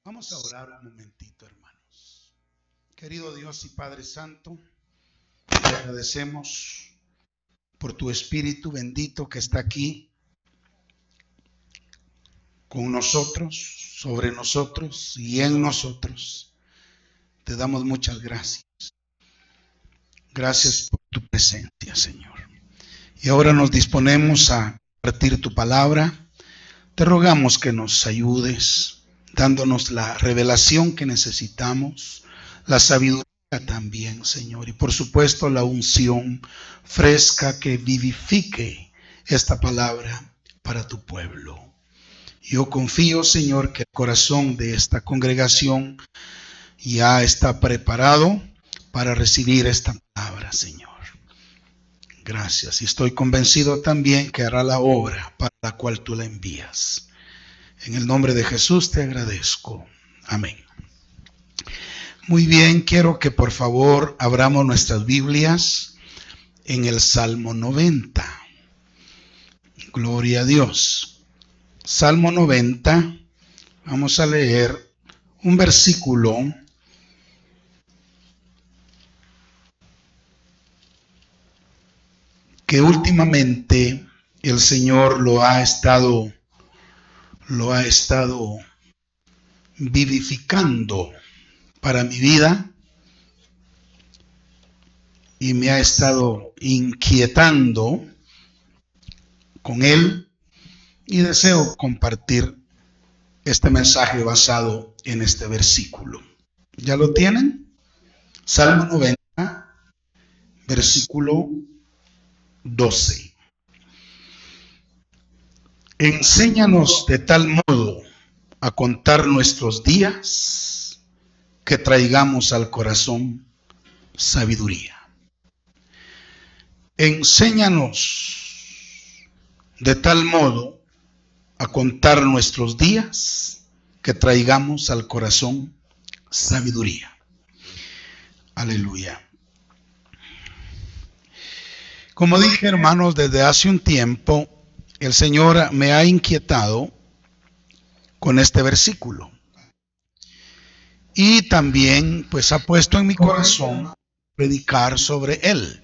Vamos a orar un momentito, hermanos. Querido Dios y Padre Santo, te agradecemos por tu Espíritu bendito que está aquí con nosotros, sobre nosotros y en nosotros. Te damos muchas gracias. Gracias por tu presencia, Señor. Y ahora nos disponemos a compartir tu palabra. Te rogamos que nos ayudes, dándonos la revelación que necesitamos, la sabiduría también, Señor, y por supuesto la unción fresca que vivifique esta palabra para tu pueblo. Yo confío, Señor, que el corazón de esta congregación ya está preparado para recibir esta palabra, Señor. Gracias. Y estoy convencido también que hará la obra para la cual tú la envías. En el nombre de Jesús te agradezco. Amén. Muy bien, quiero que por favor abramos nuestras Biblias en el Salmo 90. Gloria a Dios. Salmo 90, vamos a leer un versículo que últimamente el Señor lo ha estado vivificando para mi vida y me ha estado inquietando con él, y deseo compartir este mensaje basado en este versículo. ¿Ya lo tienen? Salmo 90, versículo 12. Enséñanos de tal modo a contar nuestros días que traigamos al corazón sabiduría. Enséñanos de tal modo a contar nuestros días que traigamos al corazón sabiduría. Aleluya. Como dije, hermanos, desde hace un tiempo el Señor me ha inquietado con este versículo. Y también pues ha puesto en mi corazón predicar sobre él.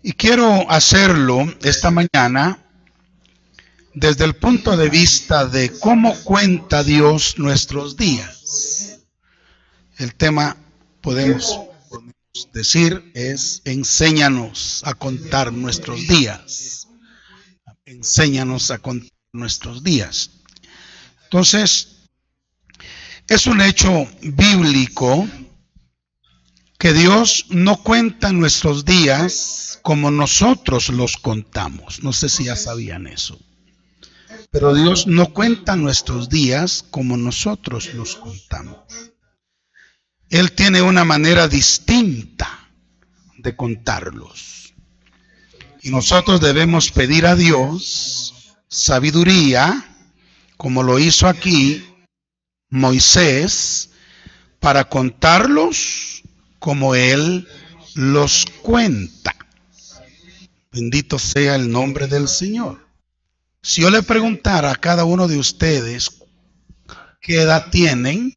Y quiero hacerlo esta mañana desde el punto de vista de cómo cuenta Dios nuestros días. El tema, podemos decir, es enséñanos a contar nuestros días. Enséñanos a contar nuestros días. Entonces, es un hecho bíblico que Dios no cuenta nuestros días como nosotros los contamos. No sé si ya sabían eso. Pero Dios no cuenta nuestros días como nosotros los contamos. Él tiene una manera distinta de contarlos. Y nosotros debemos pedir a Dios sabiduría, como lo hizo aquí Moisés, para contarlos como Él los cuenta. Bendito sea el nombre del Señor. Si yo le preguntara a cada uno de ustedes qué edad tienen,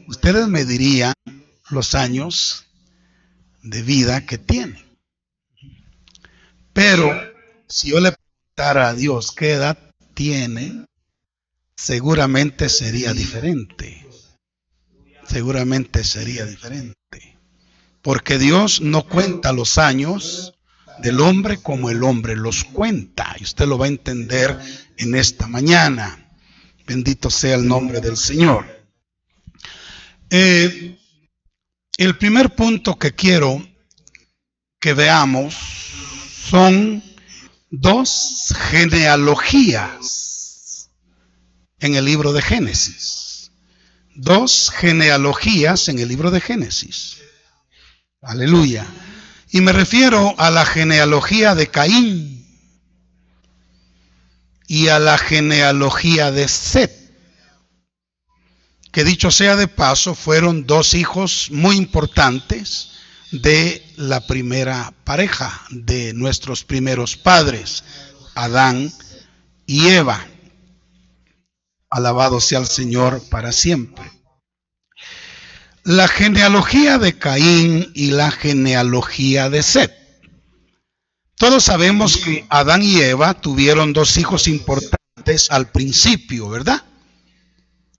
ustedes me dirían los años de vida que tienen. Pero si yo le preguntara a Dios qué edad tiene, seguramente sería diferente. Seguramente sería diferente. Porque Dios no cuenta los años del hombre como el hombre los cuenta, y usted lo va a entender en esta mañana. Bendito sea el nombre del Señor. El primer punto que quiero que veamos son dos genealogías en el libro de Génesis. Dos genealogías en el libro de Génesis. Aleluya. Y me refiero a la genealogía de Caín y a la genealogía de Set, que dicho sea de paso, fueron dos hijos muy importantes de la primera pareja, de nuestros primeros padres, Adán y Eva. Alabado sea el Señor para siempre. La genealogía de Caín y la genealogía de Set. Todos sabemos que Adán y Eva tuvieron dos hijos importantes al principio, ¿verdad?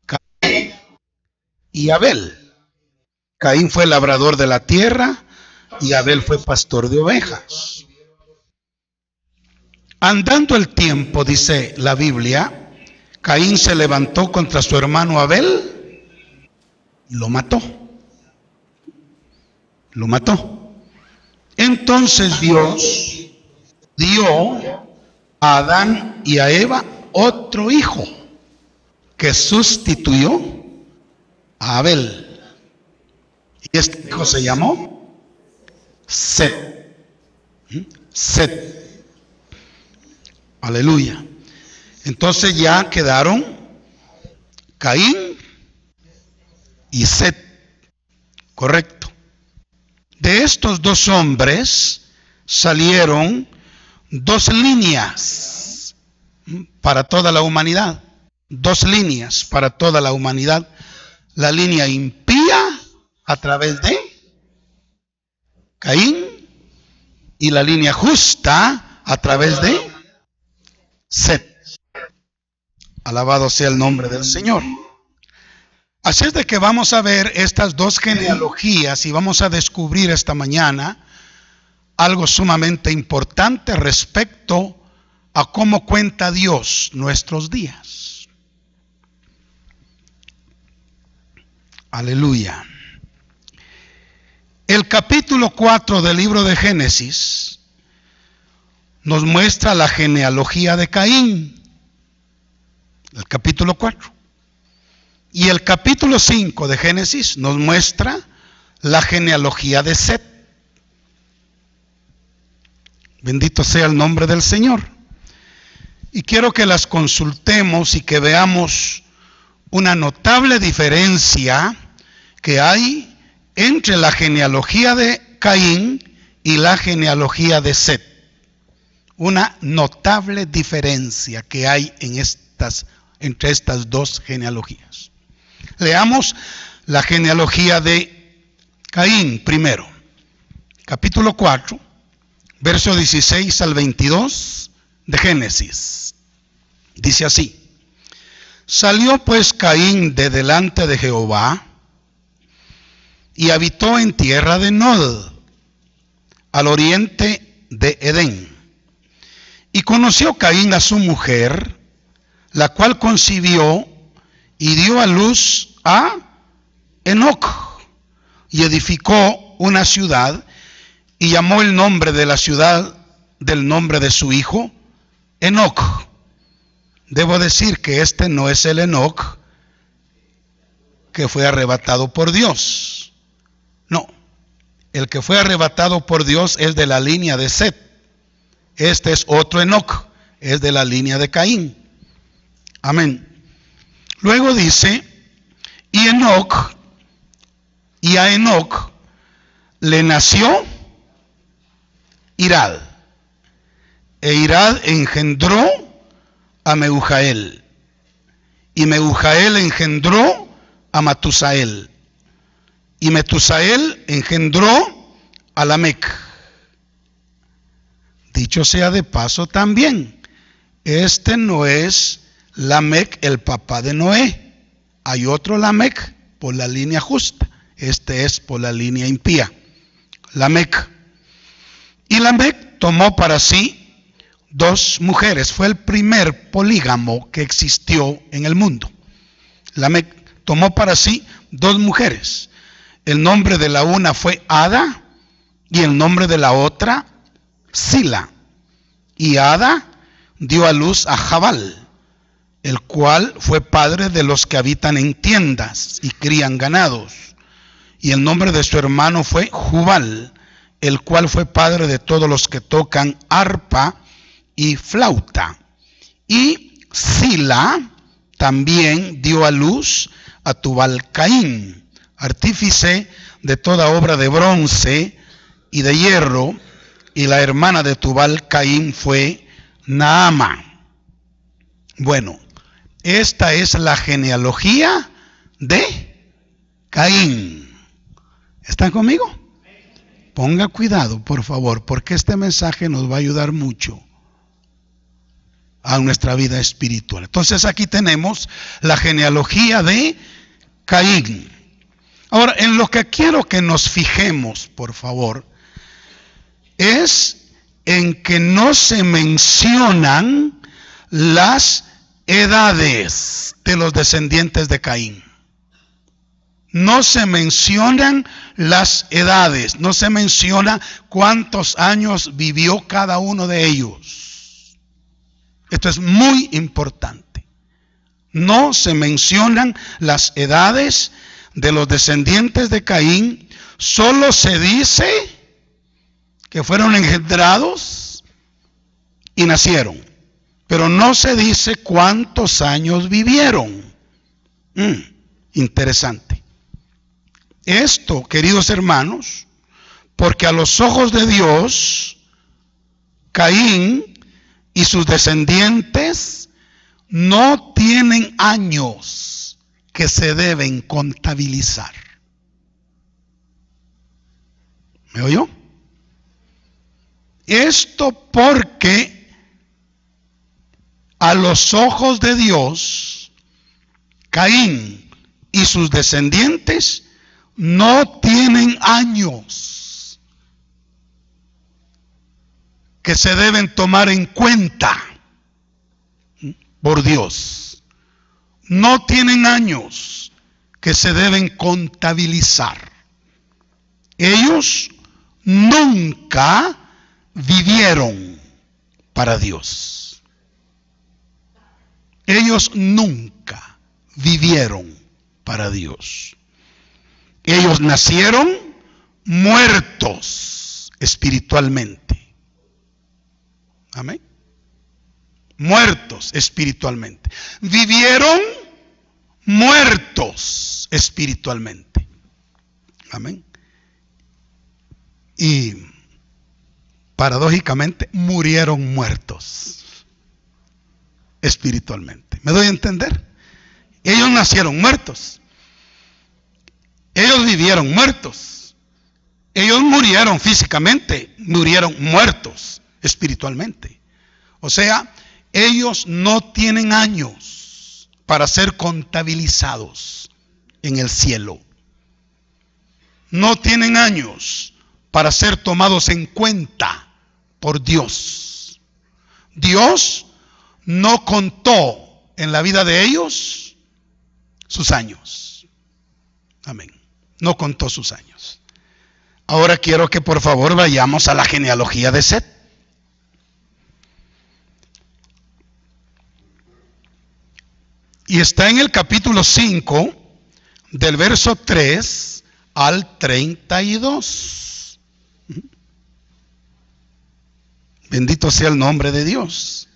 Caín y Abel. Caín fue labrador de la tierra y Abel fue pastor de ovejas. Andando el tiempo, dice la Biblia, Caín se levantó contra su hermano Abel y lo mató. Lo mató. Entonces Dios dio a Adán y a Eva otro hijo que sustituyó a Abel. Y este hijo se llamó Set. Set. Aleluya. Entonces ya quedaron Caín y Set. Correcto. De estos dos hombres salieron dos líneas para toda la humanidad. Dos líneas para toda la humanidad. La línea impía a través de Caín y la línea justa a través de Set. Alabado sea el nombre del Señor. Así es de que vamos a ver estas dos genealogías y vamos a descubrir esta mañana algo sumamente importante respecto a cómo cuenta Dios nuestros días. Aleluya. El capítulo 4 del libro de Génesis nos muestra la genealogía de Caín. El capítulo 4. Y el capítulo 5 de Génesis nos muestra la genealogía de Set. Bendito sea el nombre del Señor. Y quiero que las consultemos y que veamos una notable diferencia que hay entre la genealogía de Caín y la genealogía de Set. Una notable diferencia que hay entre estas dos genealogías. Leamos la genealogía de Caín primero. Capítulo 4, verso 16 al 22 de Génesis. Dice así: Salió pues Caín de delante de Jehová y habitó en tierra de Nod, al oriente de Edén. Y conoció Caín a su mujer, la cual concibió y dio a luz a Enoc, y edificó una ciudad, y llamó el nombre de la ciudad del nombre de su hijo, Enoc. Debo decir que este no es el Enoc que fue arrebatado por Dios. No, el que fue arrebatado por Dios es de la línea de Set. Este es otro Enoc, es de la línea de Caín. Amén. Luego dice, y a Enoc le nació Irad, e Irad engendró a Mehujael, y Mehujael engendró a Matusael, y Metusael engendró a Lamec. Dicho sea de paso también, este no es Lamec, el papá de Noé. Hay otro Lamec por la línea justa. Este es por la línea impía. Lamec. Y Lamec tomó para sí dos mujeres. Fue el primer polígamo que existió en el mundo. Lamec tomó para sí dos mujeres. El nombre de la una fue Ada y el nombre de la otra Sila. Y Ada dio a luz a Jabal, el cual fue padre de los que habitan en tiendas y crían ganados. Y el nombre de su hermano fue Jubal, el cual fue padre de todos los que tocan arpa y flauta. Y Sila también dio a luz a Tubal-Caín, artífice de toda obra de bronce y de hierro, y la hermana de Tubal-Caín fue Naama. Bueno, Esta es la genealogía de Caín. ¿Están conmigo? Ponga cuidado, por favor, porque este mensaje nos va a ayudar mucho a nuestra vida espiritual. Entonces aquí tenemos la genealogía de Caín. Ahora, en lo que quiero que nos fijemos, por favor, es en que no se mencionan las edades de los descendientes de Caín. No se mencionan las edades, no se menciona cuántos años vivió cada uno de ellos. Esto es muy importante. No se mencionan las edades de los descendientes de Caín, solo se dice que fueron engendrados y nacieron, pero no se dice cuántos años vivieron. Interesante. Esto, queridos hermanos, porque a los ojos de Dios, Caín y sus descendientes no tienen años que se deben contabilizar. ¿Me oyó? Esto porque a los ojos de Dios, Caín y sus descendientes no tienen años que se deben tomar en cuenta por Dios. No tienen años que se deben contabilizar. Ellos nunca vivieron para Dios. Ellos nunca vivieron para Dios. Ellos nacieron muertos espiritualmente. Amén. Muertos espiritualmente. Vivieron muertos espiritualmente. Amén. Y paradójicamente murieron muertos espiritualmente. ¿Me doy a entender? Ellos nacieron muertos. Ellos vivieron muertos. Ellos murieron físicamente, murieron muertos espiritualmente. O sea, ellos no tienen años para ser contabilizados en el cielo. No tienen años para ser tomados en cuenta por Dios. Dios no contó en la vida de ellos sus años. Amén. No contó sus años. Ahora quiero que por favor vayamos a la genealogía de Set. Y está en el capítulo 5, del verso 3 al 32. Bendito sea el nombre de Dios.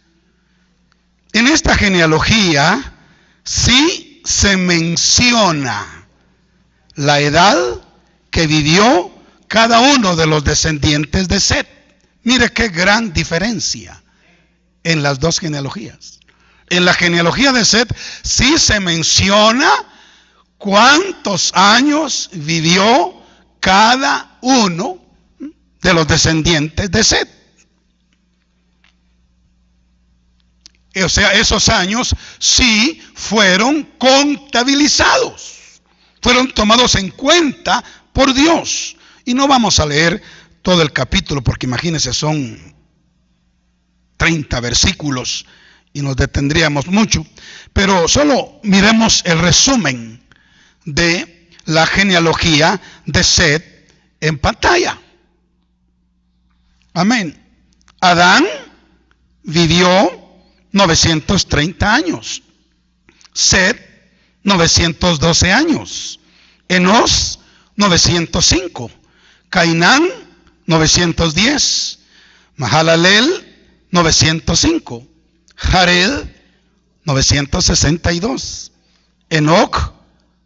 En esta genealogía sí se menciona la edad que vivió cada uno de los descendientes de Set. Mire qué gran diferencia en las dos genealogías. En la genealogía de Set sí se menciona cuántos años vivió cada uno de los descendientes de Set. O sea, esos años sí fueron contabilizados, fueron tomados en cuenta por Dios. Y no vamos a leer todo el capítulo porque imagínense, son 30 versículos y nos detendríamos mucho. Pero solo miremos el resumen de la genealogía de Set en pantalla. Amén. Adán vivió 930 años. Set, 912 años. Enos, 905. Cainán, 910. Mahalalel, 905. Jared, 962. Enoc,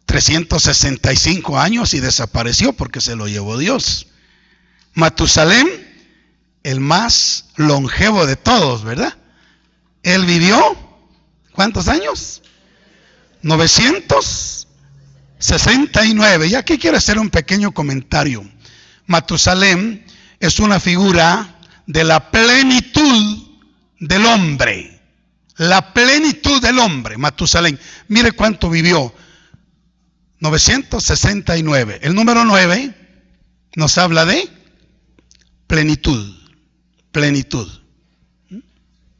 365 años y desapareció porque se lo llevó Dios. Matusalem, el más longevo de todos, ¿verdad? Él vivió, ¿cuántos años? 969. Y aquí quiero hacer un pequeño comentario. Matusalén es una figura de la plenitud del hombre. La plenitud del hombre, Matusalén. Mire cuánto vivió. 969. El número 9 nos habla de plenitud. Plenitud.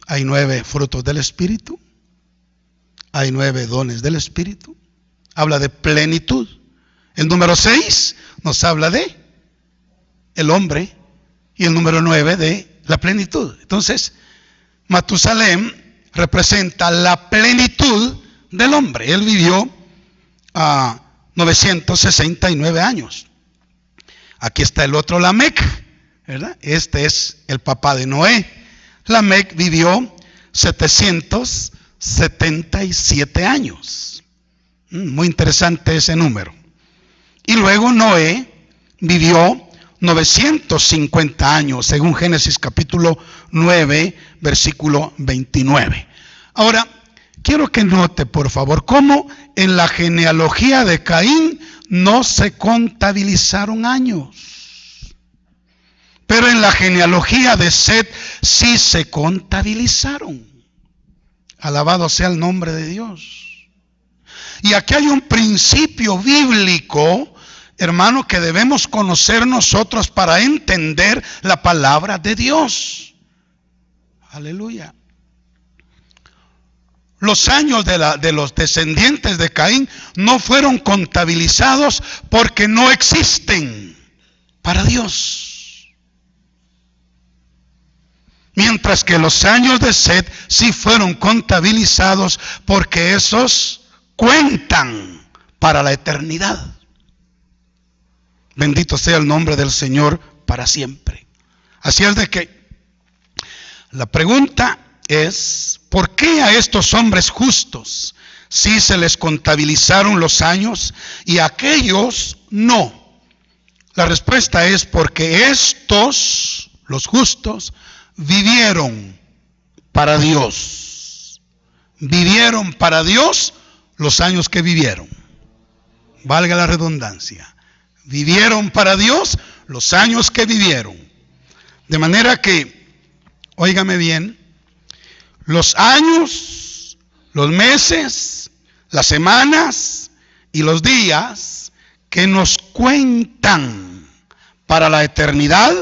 Hay 9 frutos del Espíritu. Hay 9 dones del Espíritu. Habla de plenitud. El número 6 nos habla de el hombre. Y el número 9 de la plenitud. Entonces, Matusalén representa la plenitud del hombre. Él vivió a 969 años. Aquí está el otro Lamec, ¿verdad? Este es el papá de Noé. Lamec vivió 777 años. Muy interesante ese número. Y luego Noé vivió 950 años, según Génesis capítulo 9, versículo 29. Ahora, quiero que note, por favor, cómo en la genealogía de Caín no se contabilizaron años. Pero en la genealogía de Set sí se contabilizaron. Alabado sea el nombre de Dios. Y aquí hay un principio bíblico, hermano, que debemos conocer nosotros para entender la palabra de Dios. Aleluya. Los años de los descendientes de Caín no fueron contabilizados porque no existen para Dios. Mientras que los años de Set sí fueron contabilizados porque esos cuentan para la eternidad. Bendito sea el nombre del Señor para siempre. Así es de que la pregunta es, ¿por qué a estos hombres justos sí se les contabilizaron los años y a aquellos no? La respuesta es porque estos, los justos, vivieron para Dios. Vivieron para Dios los años que vivieron. Valga la redundancia. Vivieron para Dios los años que vivieron. De manera que, óigame bien, los años, los meses, las semanas y los días que nos cuentan para la eternidad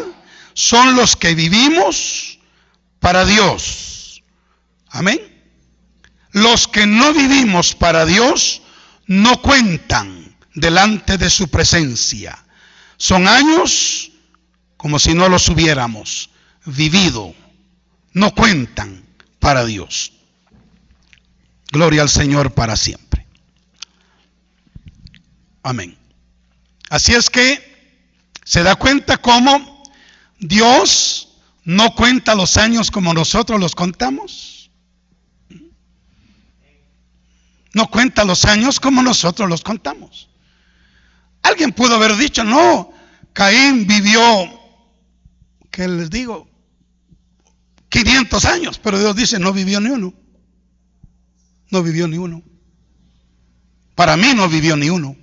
son los que vivimos para Dios. Amén. Los que no vivimos para Dios no cuentan delante de su presencia. Son años como si no los hubiéramos vivido. No cuentan para Dios. Gloria al Señor para siempre. Amén. Así es que se da cuenta cómo Dios no cuenta los años como nosotros los contamos. No cuenta los años como nosotros los contamos. Alguien pudo haber dicho, no, Caín vivió, ¿qué les digo? 500 años, pero Dios dice, no vivió ni uno. No vivió ni uno. Para mí no vivió ni uno.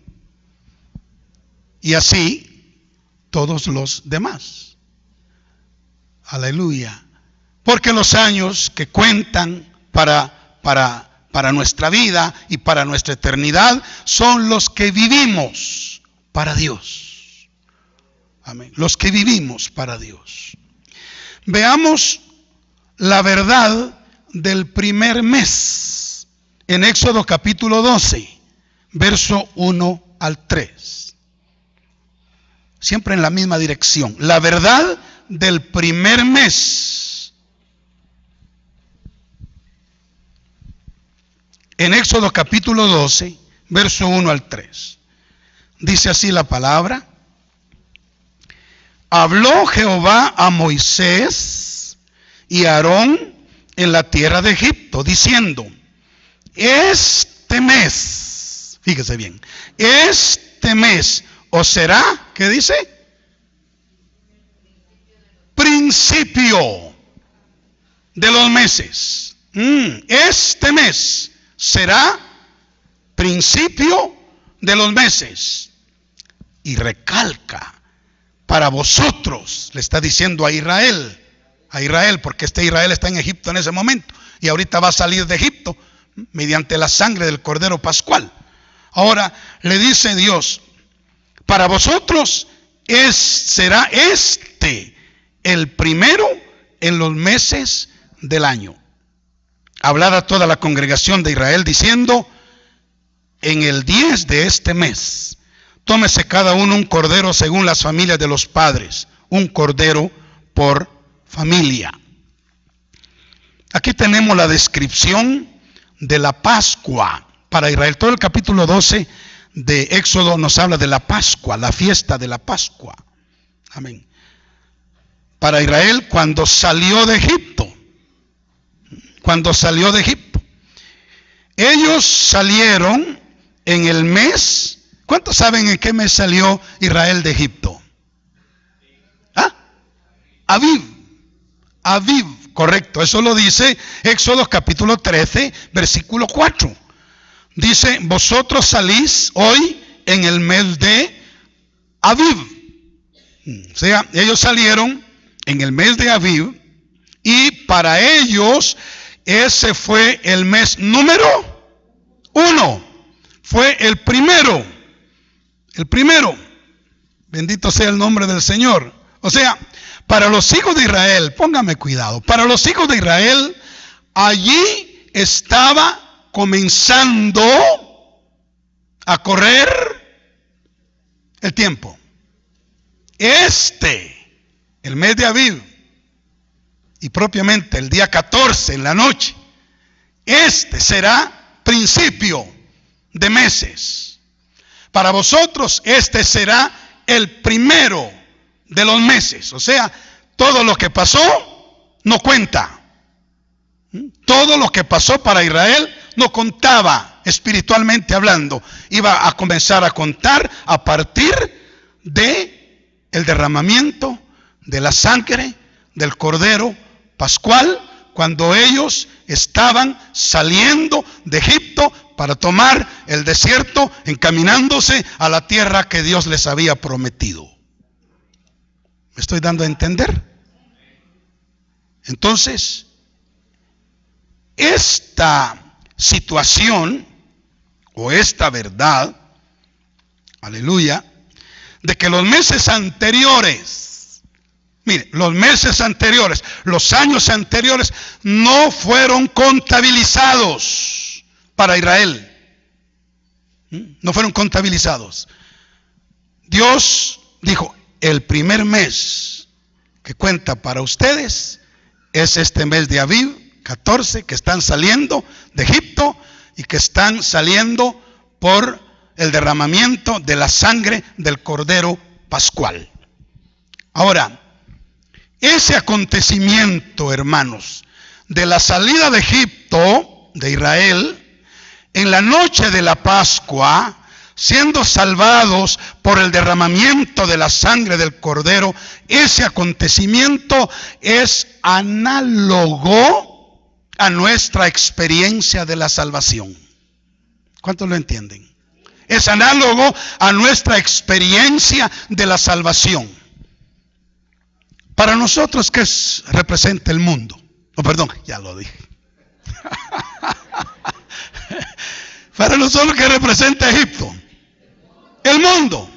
Y así todos los demás. Aleluya. Porque los años que cuentan para nuestra vida y para nuestra eternidad son los que vivimos para Dios. Amén. Los que vivimos para Dios. Veamos la verdad del primer mes en Éxodo capítulo 12, verso 1 al 3. Siempre en la misma dirección. La verdad del primer mes. En Éxodo capítulo 12, verso 1 al 3. Dice así la palabra. Habló Jehová a Moisés y a Aarón en la tierra de Egipto, diciendo, este mes, fíjese bien, este mes os será, ¿qué dice? Principio de los meses. Este mes será principio de los meses. Y recalca, para vosotros, le está diciendo a Israel, porque este Israel está en Egipto en ese momento, y ahorita va a salir de Egipto mediante la sangre del Cordero Pascual. Ahora le dice Dios, para vosotros será este el primero en los meses del año. Hablad a toda la congregación de Israel diciendo, en el 10 de este mes, tómese cada uno un cordero según las familias de los padres, un cordero por familia. Aquí tenemos la descripción de la Pascua para Israel. Todo el capítulo 12 de Éxodo nos habla de la Pascua, la fiesta de la Pascua. Amén. Para Israel cuando salió de Egipto. Ellos salieron en el mes. ¿Cuántos saben en qué mes salió Israel de Egipto? Aviv, correcto. Eso lo dice Éxodo capítulo 13, versículo 4. Dice, vosotros salís hoy en el mes de Aviv. O sea, ellos salieron en el mes de Aviv y para ellos ese fue el mes número 1. Fue el primero. Bendito sea el nombre del Señor. O sea, para los hijos de Israel, póngame cuidado, para los hijos de Israel, allí estaba comenzando a correr el tiempo. El mes de Aviv, y propiamente el día 14 en la noche, será principio de meses. Para vosotros será el primero de los meses. O sea, todo lo que pasó no cuenta. Todo lo que pasó para Israel no contaba espiritualmente hablando. Iba a comenzar a contar a partir de el derramamiento de la sangre del Cordero Pascual, cuando ellos estaban saliendo de Egipto para tomar el desierto, encaminándose a la tierra que Dios les había prometido. ¿Me estoy dando a entender? Entonces, esta situación o esta verdad, aleluya, de que los meses anteriores, mire, los años anteriores no fueron contabilizados para Israel. No fueron contabilizados. Dios dijo, el primer mes que cuenta para ustedes es este mes de Aviv, 14, que están saliendo de Egipto y que están saliendo por el derramamiento de la sangre del Cordero Pascual. Ahora, ese acontecimiento, hermanos, de la salida de Egipto, de Israel, en la noche de la Pascua, siendo salvados por el derramamiento de la sangre del Cordero, ese acontecimiento es análogo a nuestra experiencia de la salvación. ¿Cuántos lo entienden? Es análogo a nuestra experiencia de la salvación. Para nosotros, ¿qué representa el mundo? Oh, perdón, ya lo dije. Para nosotros, ¿qué representa Egipto? El mundo.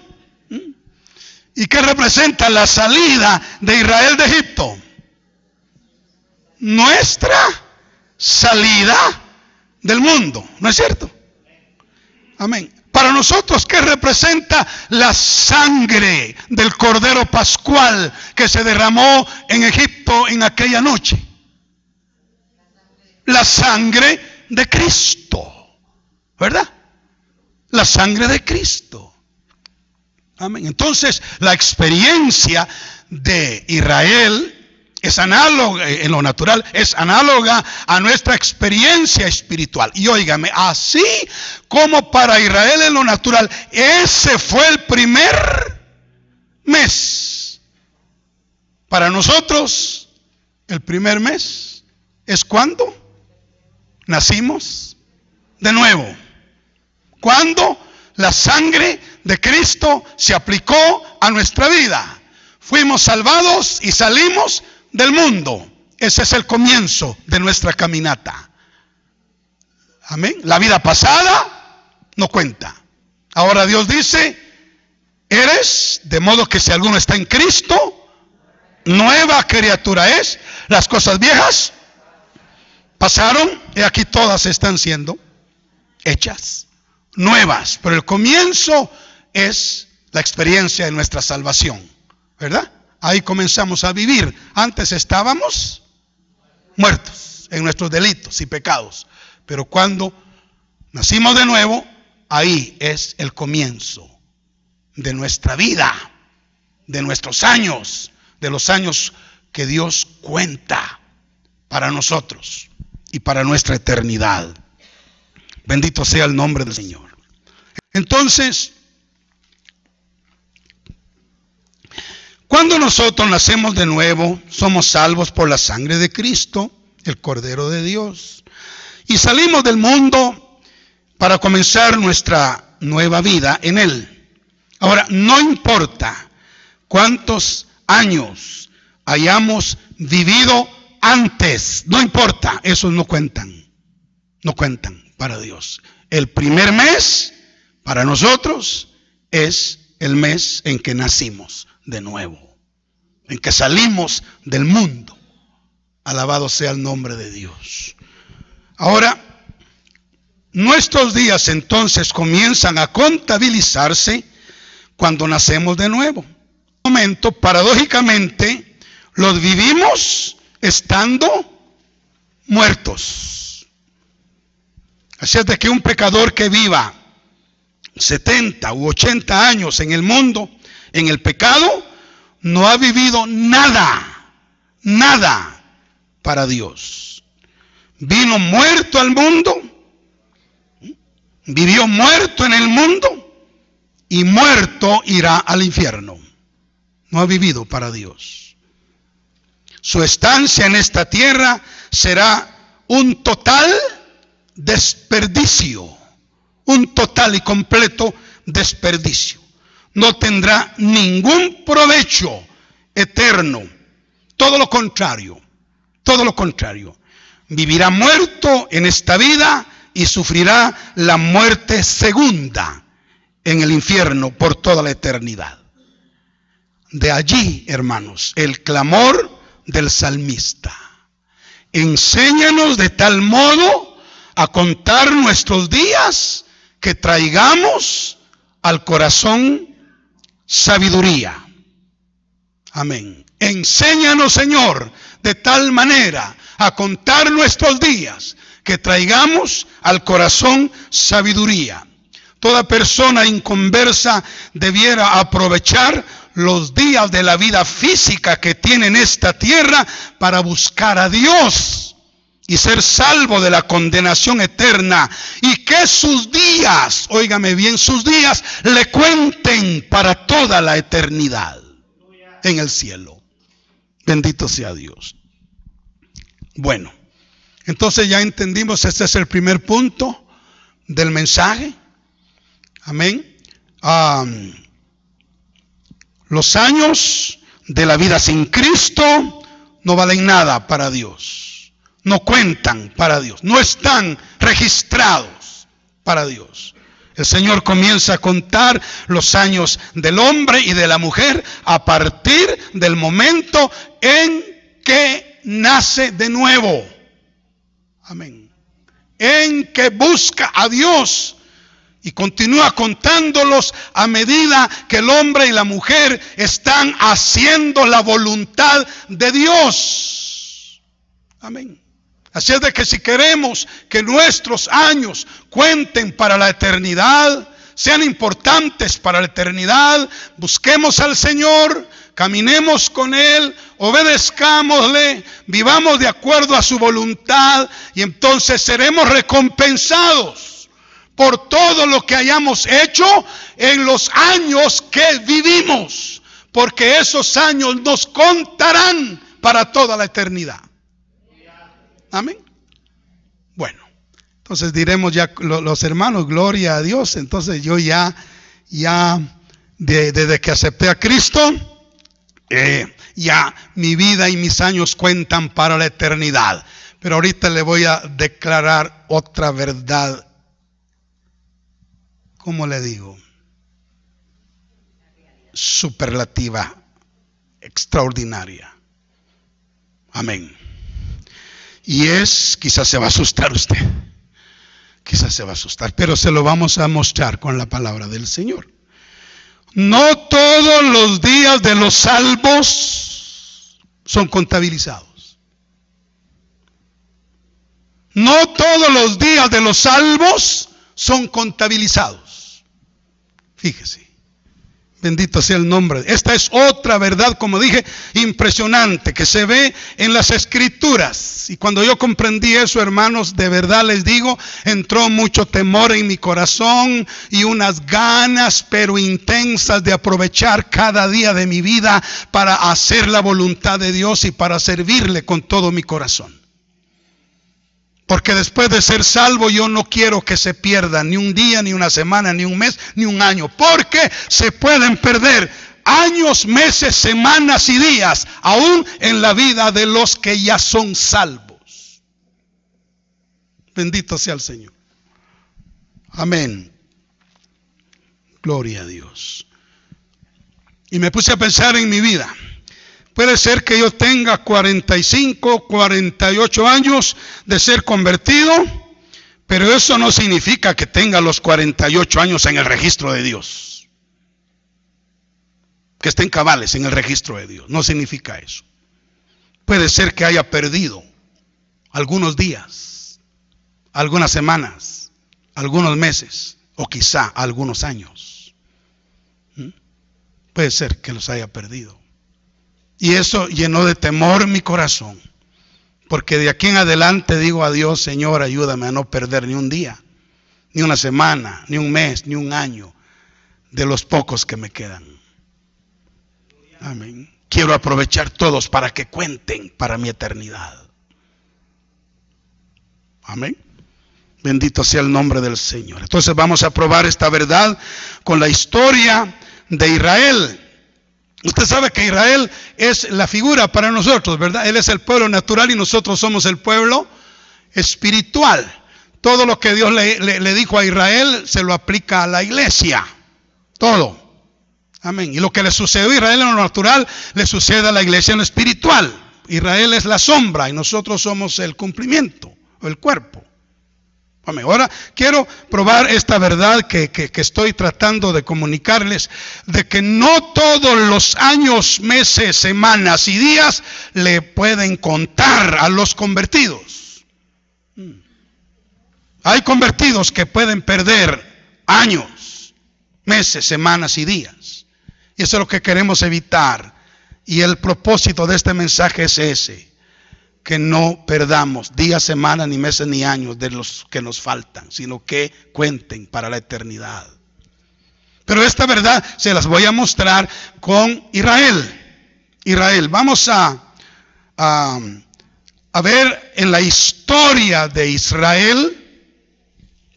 ¿Y qué representa la salida de Israel de Egipto? Nuestra salida del mundo, ¿no es cierto? Amén. Para nosotros, ¿qué representa la sangre del Cordero Pascual que se derramó en Egipto en aquella noche? La sangre de Cristo, ¿verdad? La sangre de Cristo. Amén. Entonces, la experiencia de Israel es análoga, en lo natural, es análoga a nuestra experiencia espiritual. Y óigame, así como para Israel en lo natural, ese fue el primer mes. Para nosotros, el primer mes es cuando nacimos de nuevo. Cuando la sangre de Cristo se aplicó a nuestra vida, fuimos salvados y salimos del mundo. Ese es el comienzo de nuestra caminata. Amén. La vida pasada no cuenta. Ahora Dios dice, eres, de modo que si alguno está en Cristo, nueva criatura es. Las cosas viejas pasaron y aquí todas están siendo hechas nuevas. Pero el comienzo es la experiencia de nuestra salvación, ¿verdad? Ahí comenzamos a vivir. Antes estábamos muertos en nuestros delitos y pecados. Pero cuando nacimos de nuevo, ahí es el comienzo de nuestra vida, de nuestros años, de los años que Dios cuenta para nosotros y para nuestra eternidad. Bendito sea el nombre del Señor. Entonces, cuando nosotros nacemos de nuevo, somos salvos por la sangre de Cristo, el Cordero de Dios, y salimos del mundo para comenzar nuestra nueva vida en Él. Ahora, no importa cuántos años hayamos vivido antes, no importa, esos no cuentan para Dios. El primer mes para nosotros es el mes en que nacimos de nuevo, en que salimos del mundo. Alabado sea el nombre de Dios. Ahora, nuestros días entonces comienzan a contabilizarse cuando nacemos de nuevo. En un momento, paradójicamente, los vivimos estando muertos. Así es de que un pecador que viva 70 u 80 años en el mundo, en el pecado, no ha vivido nada para Dios. Vino muerto al mundo, vivió muerto en el mundo y muerto irá al infierno. No ha vivido para Dios. Su estancia en esta tierra será un total desperdicio, un total y completo desperdicio. No tendrá ningún provecho eterno. Todo lo contrario. Vivirá muerto en esta vida y sufrirá la muerte segunda en el infierno por toda la eternidad. De allí, hermanos, el clamor del salmista. Enséñanos de tal modo a contar nuestros días que traigamos al corazón sabiduría. Amén. Enséñanos, Señor, de tal manera a contar nuestros días que traigamos al corazón sabiduría. Toda persona inconversa debiera aprovechar los días de la vida física que tiene en esta tierra para buscar a Dios y ser salvo de la condenación eterna, y que sus días, óigame bien, sus días le cuenten para toda la eternidad en el cielo. Bendito sea Dios. Bueno, entonces ya entendimos, este es el primer punto del mensaje. Amén. Los años de la vida sin Cristo no valen nada para Dios. No cuentan para Dios. No están registrados para Dios. El Señor comienza a contar los años del hombre y de la mujer a partir del momento en que nace de nuevo. Amén. En que busca a Dios. Y continúa contándolos a medida que el hombre y la mujer están haciendo la voluntad de Dios. Amén. Así es de que si queremos que nuestros años cuenten para la eternidad, sean importantes para la eternidad, busquemos al Señor, caminemos con Él, obedezcámosle, vivamos de acuerdo a su voluntad, y entonces seremos recompensados por todo lo que hayamos hecho en los años que vivimos, porque esos años nos contarán para toda la eternidad. Amén. Bueno, Entonces diremos ya los hermanos, gloria a Dios. Entonces yo ya desde que acepté a Cristo, ya mi vida y mis años cuentan para la eternidad. Pero ahorita le voy a declarar otra verdad. ¿Cómo le digo? Superlativa, extraordinaria. Amén. Y quizás se va a asustar usted. Quizás se va a asustar, pero se lo vamos a mostrar con la palabra del Señor. No todos los días de los salvos son contabilizados. No todos los días de los salvos son contabilizados. Fíjese. Bendito sea el nombre. Esta es otra verdad, como dije, impresionante, que se ve en las Escrituras. Y cuando yo comprendí eso, hermanos, de verdad les digo, entró mucho temor en mi corazón y unas ganas, pero intensas, de aprovechar cada día de mi vida para hacer la voluntad de Dios y para servirle con todo mi corazón. Porque después de ser salvo, yo no quiero que se pierda ni un día, ni una semana, ni un mes, ni un año. Porque se pueden perder años, meses, semanas y días, aún en la vida de los que ya son salvos. Bendito sea el Señor. Amén. Gloria a Dios. Y me puse a pensar en mi vida. Puede ser que yo tenga 45, 48 años de ser convertido, pero eso no significa que tenga los 48 años en el registro de Dios. Que estén cabales en el registro de Dios. No significa eso. Puede ser que haya perdido algunos días, algunas semanas, algunos meses o quizá algunos años. Puede ser que los haya perdido. Y eso llenó de temor mi corazón. Porque de aquí en adelante digo a Dios: Señor, ayúdame a no perder ni un día, ni una semana, ni un mes, ni un año de los pocos que me quedan. Amén. Quiero aprovechar todos para que cuenten para mi eternidad. Amén. Bendito sea el nombre del Señor. Entonces vamos a probar esta verdad con la historia de Israel. Usted sabe que Israel es la figura para nosotros, ¿verdad? Él es el pueblo natural y nosotros somos el pueblo espiritual. Todo lo que Dios le dijo a Israel se lo aplica a la iglesia. Todo. Amén. Y lo que le sucedió a Israel en lo natural le sucede a la iglesia en lo espiritual. Israel es la sombra y nosotros somos el cumplimiento, o el cuerpo. Amén. Ahora quiero probar esta verdad que estoy tratando de comunicarles, de que no todos los años, meses, semanas y días le pueden contar a los convertidos. Hay convertidos que pueden perder años, meses, semanas y días. Y eso es lo que queremos evitar. Y el propósito de este mensaje es ese: que no perdamos días, semanas, ni meses, ni años de los que nos faltan, sino que cuenten para la eternidad. Pero esta verdad se las voy a mostrar con Israel. Vamos a ver en la historia de Israel,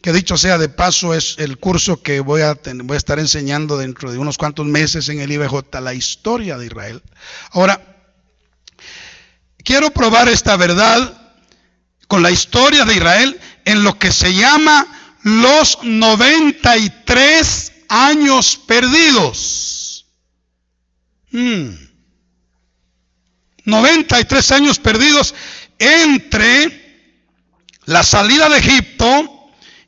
que dicho sea de paso es el curso que voy a estar enseñando dentro de unos cuantos meses en el IBJ, la historia de Israel. Ahora, quiero probar esta verdad con la historia de Israel en lo que se llama los 93 años perdidos. 93 años perdidos entre la salida de Egipto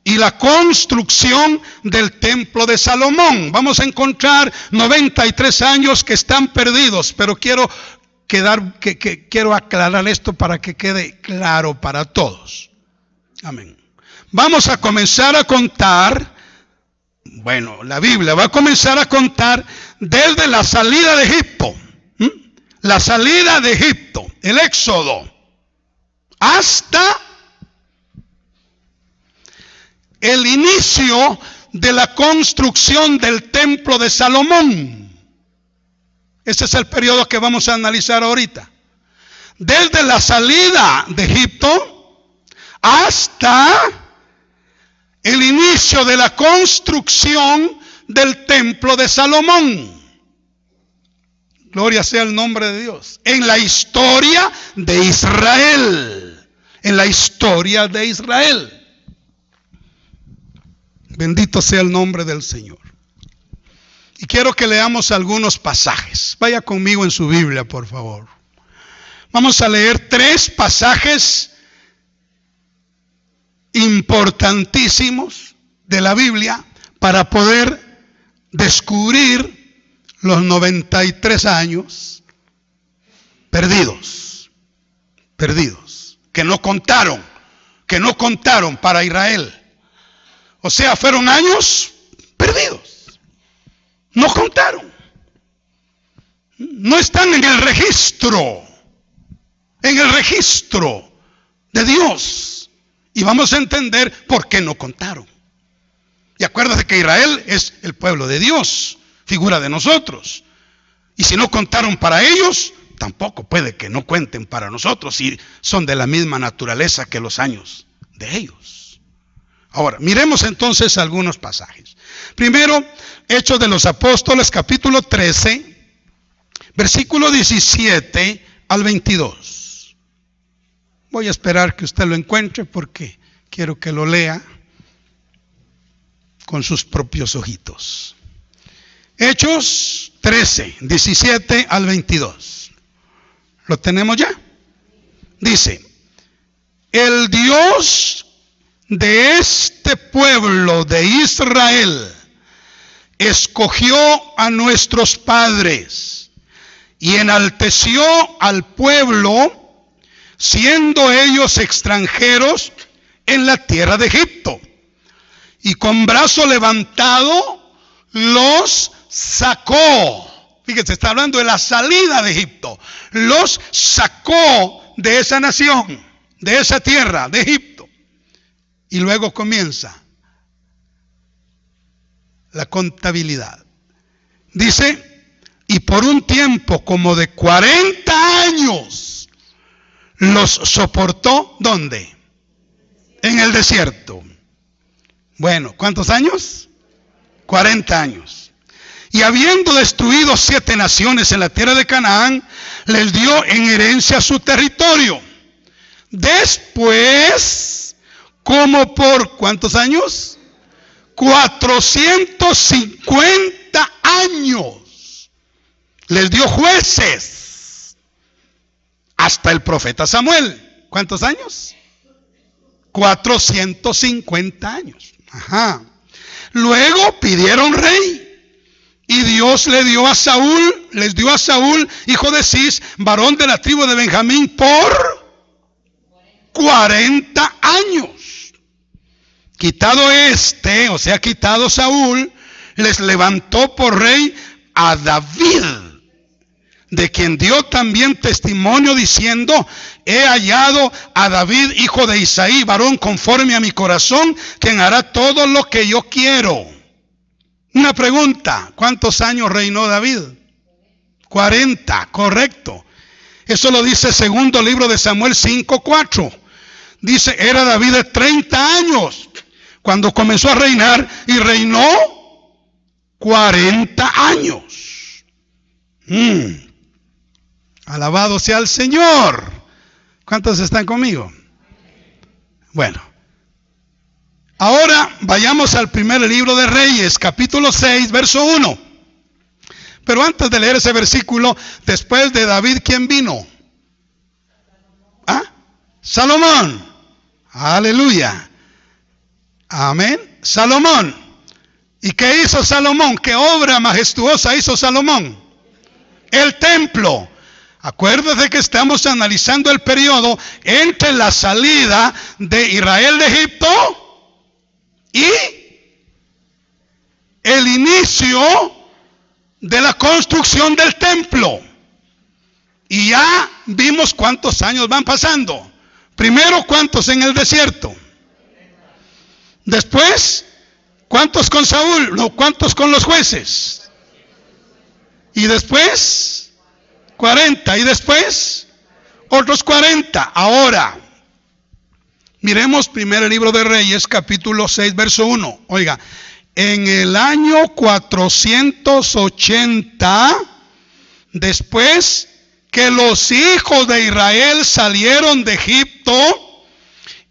y la construcción del templo de Salomón. Vamos a encontrar 93 años que están perdidos, pero quiero aclarar esto para que quede claro para todos. Amén. Vamos a comenzar a contar, la Biblia va a comenzar a contar desde la salida de Egipto. La salida de Egipto, el Éxodo, hasta el inicio de la construcción del templo de Salomón. Ese es el periodo que vamos a analizar ahorita. Desde la salida de Egipto hasta el inicio de la construcción del templo de Salomón. Gloria sea el nombre de Dios. En la historia de Israel. En la historia de Israel. Bendito sea el nombre del Señor. Y quiero que leamos algunos pasajes. Vaya conmigo en su Biblia, por favor. Vamos a leer 3 pasajes importantísimos de la Biblia para poder descubrir los 93 años perdidos, que no contaron para Israel. O sea, fueron años perdidos, no contaron, no están en el registro de Dios. Y vamos a entender por qué no contaron. Y acuérdate que Israel es el pueblo de Dios, figura de nosotros. Y si no contaron para ellos, tampoco puede que no cuenten para nosotros, si son de la misma naturaleza que los años de ellos. Ahora, miremos entonces algunos pasajes. Primero, Hechos de los Apóstoles, capítulo 13, versículo 17 al 22. Voy a esperar que usted lo encuentre porque quiero que lo lea con sus propios ojitos. Hechos 13, 17 al 22. ¿Lo tenemos ya? Dice: el Dios de este pueblo de Israel escogió a nuestros padres y enalteció al pueblo, siendo ellos extranjeros en la tierra de Egipto, y con brazo levantado los sacó. Fíjense, está hablando de la salida de Egipto. Los sacó de esa nación, de esa tierra de Egipto. Y luego comienza la contabilidad. Dice: y por un tiempo como de 40 años los soportó. ¿Dónde? En el desierto. Bueno, ¿cuántos años? 40 años. Y habiendo destruido 7 naciones en la tierra de Canaán, les dio en herencia su territorio. Después, como por ¿cuántos años? 450 años les dio jueces hasta el profeta Samuel. ¿Cuántos años? 450 años. Ajá. Luego pidieron rey. Y Dios les dio a Saúl, hijo de Cis, varón de la tribu de Benjamín, por 40 años. Quitado o sea, quitado Saúl, les levantó por rey a David, de quien dio también testimonio diciendo: he hallado a David, hijo de Isaí, varón conforme a mi corazón, quien hará todo lo que yo quiero. Una pregunta: ¿cuántos años reinó David? 40, correcto. Eso lo dice segundo libro de Samuel 5:4. Dice: era David de 30 años cuando comenzó a reinar, y reinó 40 años. Alabado sea el Señor. ¿Cuántos están conmigo? Bueno, ahora vayamos al primer libro de Reyes, capítulo 6, verso 1. Pero antes de leer ese versículo, después de David, ¿quién vino? Salomón. Aleluya. Amén. Salomón. ¿Y qué hizo Salomón? ¿Qué obra majestuosa hizo Salomón? El templo. Acuérdate que estamos analizando el periodo entre la salida de Israel de Egipto y el inicio de la construcción del templo. Y ya vimos cuántos años van pasando. Primero, ¿cuántos en el desierto? Después, ¿cuántos con Saúl? No, ¿cuántos con los jueces? Y después, 40. Y después, otros 40. Ahora, Miremos primero el libro de Reyes, capítulo 6, verso 1. Oiga, en el año 480, después que los hijos de Israel salieron de Egipto,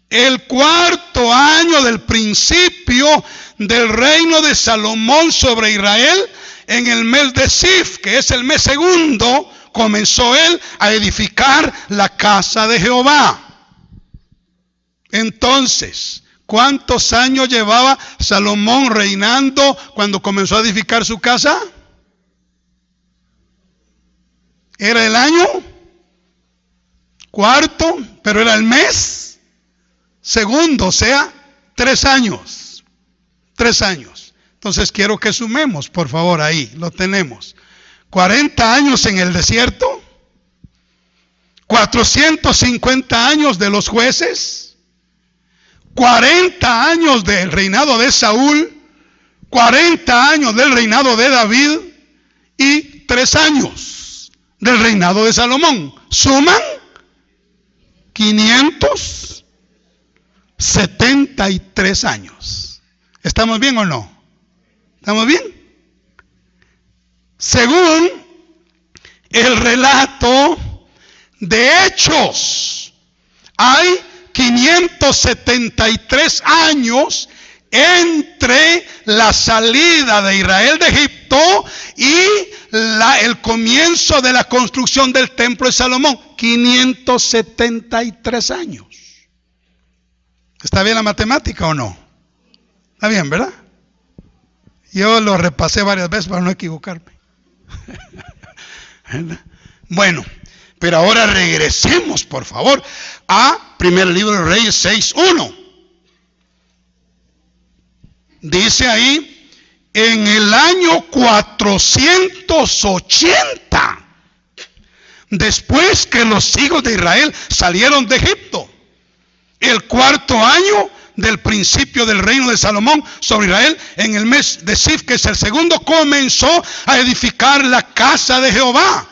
el cuarto año del principio del reino de Salomón sobre Israel, en el mes de Sif, que es el mes segundo, comenzó él a edificar la casa de Jehová. Entonces, ¿cuántos años llevaba Salomón reinando cuando comenzó a edificar su casa? Era el año cuarto, pero era el mes segundo, o sea, 3 años. 3 años. Entonces quiero que sumemos, por favor, ahí lo tenemos. 40 años en el desierto, 450 años de los jueces, 40 años del reinado de Saúl, 40 años del reinado de David y 3 años del reinado de Salomón. Suman 573 años. ¿Estamos bien o no? ¿Estamos bien? Según el relato de Hechos, hay 573 años entre la salida de Israel de Egipto y el comienzo de la construcción del templo de Salomón. 573 años. ¿Está bien la matemática o no? Está bien, ¿verdad? Yo lo repasé varias veces para no equivocarme. Bueno, pero ahora regresemos, por favor, a primer libro de Reyes 6:1. Dice ahí, en el año 480, después que los hijos de Israel salieron de Egipto, el cuarto año del principio del reino de Salomón sobre Israel, en el mes de Sif, que es el segundo, comenzó a edificar la casa de Jehová.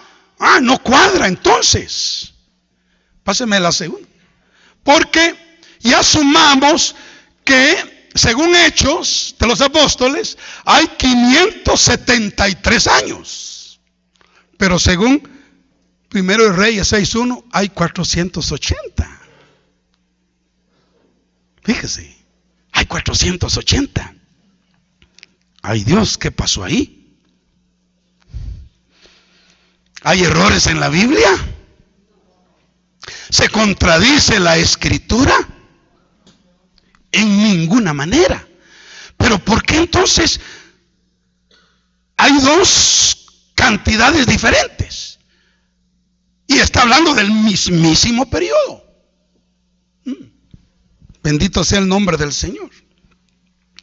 No cuadra entonces. Páseme la segunda. Porque ya sumamos que, según Hechos de los Apóstoles, hay 573 años. Pero según Primero de Reyes 6:1, hay 480. Fíjese, hay 480. Ay Dios, ¿qué pasó ahí? ¿Hay errores en la Biblia? ¿Se contradice la Escritura? En ninguna manera. Pero ¿por qué entonces hay 2 cantidades diferentes? Y está hablando del mismísimo periodo. Bendito sea el nombre del Señor.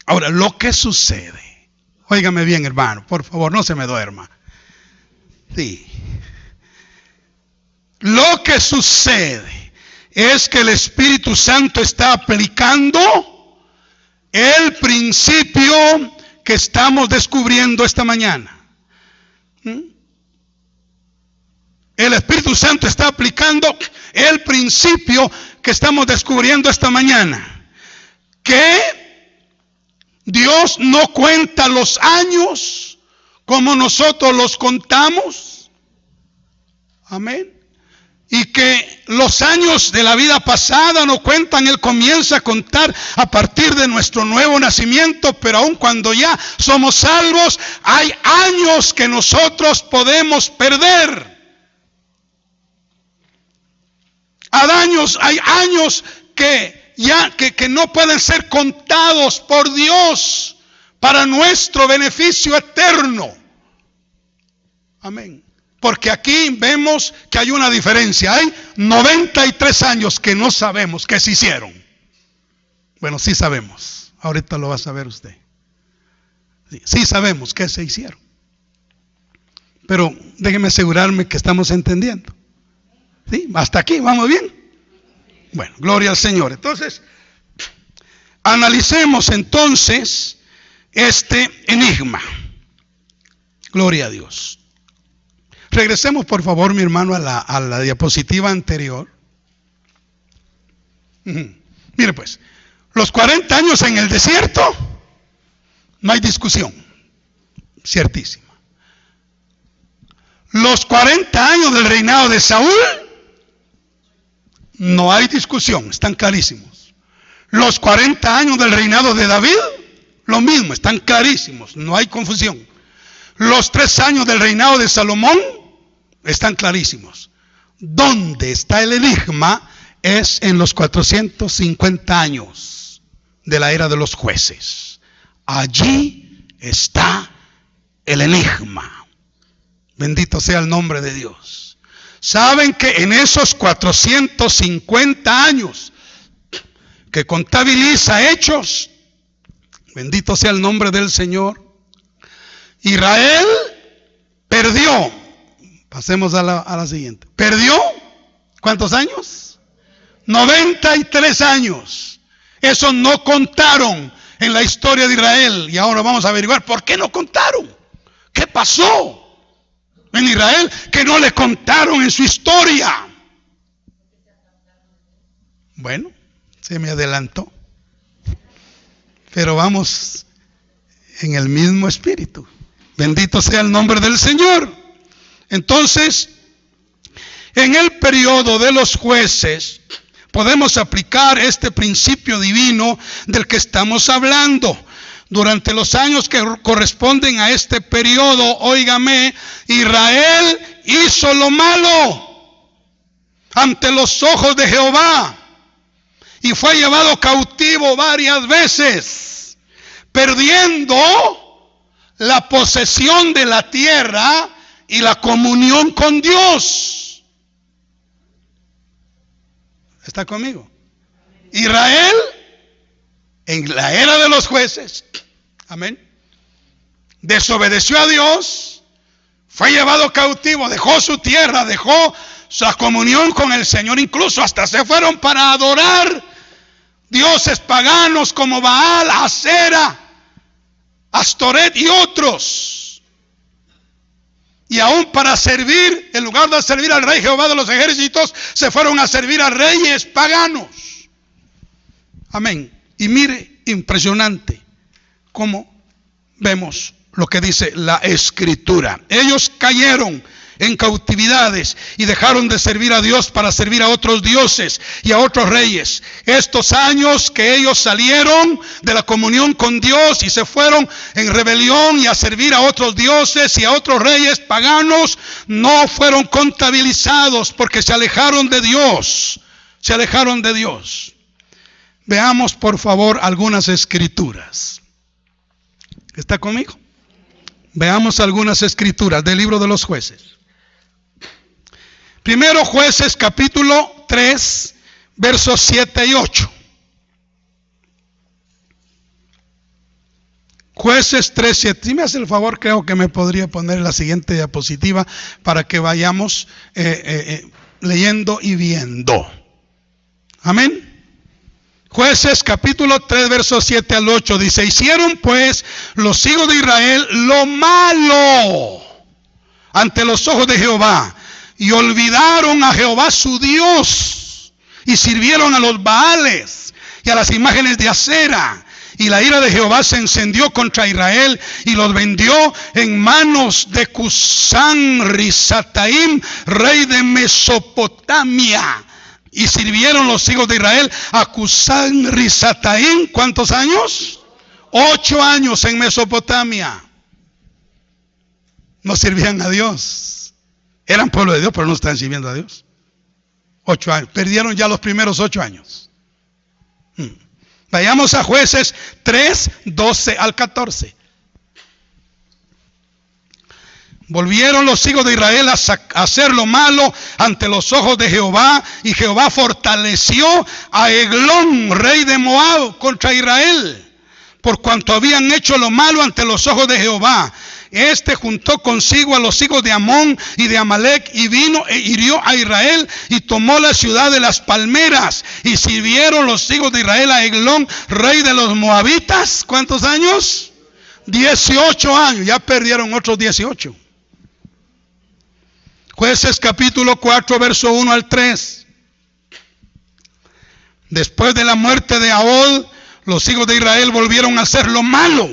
Ahora, lo que sucede, óigame bien, hermano, por favor, no se me duerma. Sí. Lo que sucede es que el Espíritu Santo está aplicando el principio que estamos descubriendo esta mañana. El Espíritu Santo está aplicando el principio que estamos descubriendo esta mañana. Que Dios no cuenta los años como nosotros los contamos. Amén. Y que los años de la vida pasada no cuentan, Él comienza a contar a partir de nuestro nuevo nacimiento, pero aun cuando ya somos salvos, hay años que nosotros podemos perder. Hay años que no pueden ser contados por Dios para nuestro beneficio eterno. Amén. Porque aquí vemos que hay una diferencia. Hay 93 años que no sabemos que se hicieron. Bueno, sí sabemos. Ahorita lo va a saber usted. Sí sabemos que se hicieron. Pero déjeme asegurarme que estamos entendiendo. ¿Sí? Hasta aquí, ¿vamos bien? Bueno, gloria al Señor. Entonces, analicemos entonces este enigma. Gloria a Dios. Regresemos por favor, mi hermano, a la diapositiva anterior. Mire pues, los 40 años en el desierto, no hay discusión, ciertísima. Los 40 años del reinado de Saúl, no hay discusión, están clarísimos. Los 40 años del reinado de David, lo mismo, están clarísimos, no hay confusión. Los 3 años del reinado de Salomón, están clarísimos. ¿Dónde está el enigma? Es en los 450 años de la era de los jueces. Allí está el enigma. Bendito sea el nombre de Dios. Saben que en esos 450 años que contabiliza Hechos, bendito sea el nombre del Señor, Israel perdió. Pasemos a la siguiente. ¿Perdió cuántos años? 93 años. Eso no contaron en la historia de Israel. Y ahora vamos a averiguar por qué no contaron. ¿Qué pasó en Israel que no le contaron en su historia? Bueno, se me adelantó. Pero vamos en el mismo espíritu. Bendito sea el nombre del Señor. Entonces, en el periodo de los jueces, podemos aplicar este principio divino del que estamos hablando. Durante los años que corresponden a este periodo, óigame, Israel hizo lo malo ante los ojos de Jehová y fue llevado cautivo varias veces, perdiendo la posesión de la tierra y la comunión con Dios. ¿Está conmigo? Israel, en la era de los jueces, amén, desobedeció a Dios, fue llevado cautivo, dejó su tierra, dejó su comunión con el Señor, incluso hasta se fueron para adorar dioses paganos como Baal, Asera, Astoret y otros. Y aún para servir, en lugar de servir al rey Jehová de los ejércitos, se fueron a servir a reyes paganos. Amén. Y mire, impresionante cómo vemos lo que dice la Escritura. Ellos cayeron en cautividades y dejaron de servir a Dios para servir a otros dioses y a otros reyes. Estos años que ellos salieron de la comunión con Dios y se fueron en rebelión y a servir a otros dioses y a otros reyes paganos, no fueron contabilizados porque se alejaron de Dios. Se alejaron de Dios. Veamos por favor algunas escrituras. ¿Está conmigo? Veamos algunas escrituras del libro de los jueces. Primero Jueces capítulo 3, versos 7 y 8. Jueces 3, 7. Si me hace el favor, creo que me podría poner la siguiente diapositiva para que vayamos leyendo y viendo. Amén. Jueces capítulo 3, versos 7 al 8 dice: hicieron pues los hijos de Israel lo malo ante los ojos de Jehová, y olvidaron a Jehová su Dios, y sirvieron a los Baales y a las imágenes de Asera. Y la ira de Jehová se encendió contra Israel y los vendió en manos de Cusán-Risataim, rey de Mesopotamia. Y sirvieron los hijos de Israel a Cusán-Risataim, ¿cuántos años? 8 años en Mesopotamia. No servían a Dios. Eran pueblo de Dios, pero no estaban sirviendo a Dios. 8 años. Perdieron ya los primeros 8 años. Vayamos a Jueces 3, 12 al 14. Volvieron los hijos de Israel a hacer lo malo ante los ojos de Jehová, y Jehová fortaleció a Eglón, rey de Moab, contra Israel, por cuanto habían hecho lo malo ante los ojos de Jehová. Este juntó consigo a los hijos de Amón y de Amalek, y vino e hirió a Israel y tomó la ciudad de las palmeras. Y sirvieron los hijos de Israel a Eglón, rey de los moabitas. ¿Cuántos años? 18 años. Ya perdieron otros 18. Jueces capítulo 4, verso 1 al 3. Después de la muerte de Ahod, los hijos de Israel volvieron a hacer lo malo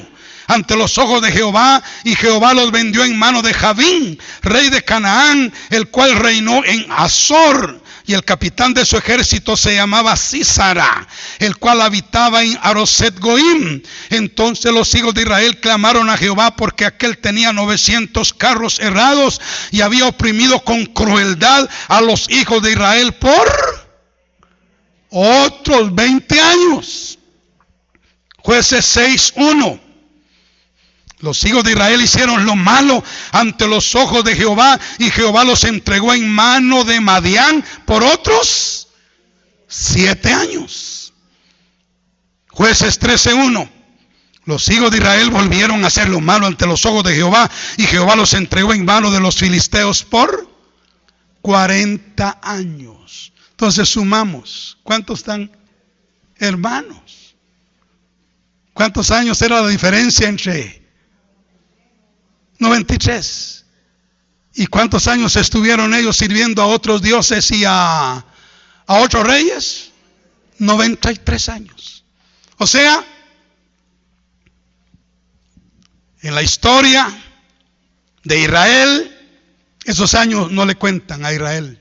ante los ojos de Jehová, y Jehová los vendió en mano de Javín, rey de Canaán, el cual reinó en Azor, y el capitán de su ejército se llamaba Sísara, el cual habitaba en Aroset Goim. Entonces los hijos de Israel clamaron a Jehová, porque aquel tenía 900 carros herrados y había oprimido con crueldad a los hijos de Israel por otros 20 años. Jueces 6:1. Los hijos de Israel hicieron lo malo ante los ojos de Jehová, y Jehová los entregó en mano de Madián por otros 7 años. Jueces 13:1. Los hijos de Israel volvieron a hacer lo malo ante los ojos de Jehová, y Jehová los entregó en mano de los filisteos por 40 años. Entonces sumamos, ¿cuántos están, hermanos? ¿Cuántos años era la diferencia entre 93? ¿Y cuántos años estuvieron ellos sirviendo a otros dioses y a otros reyes? 93 años. O sea, en la historia de Israel, esos años no le cuentan a Israel.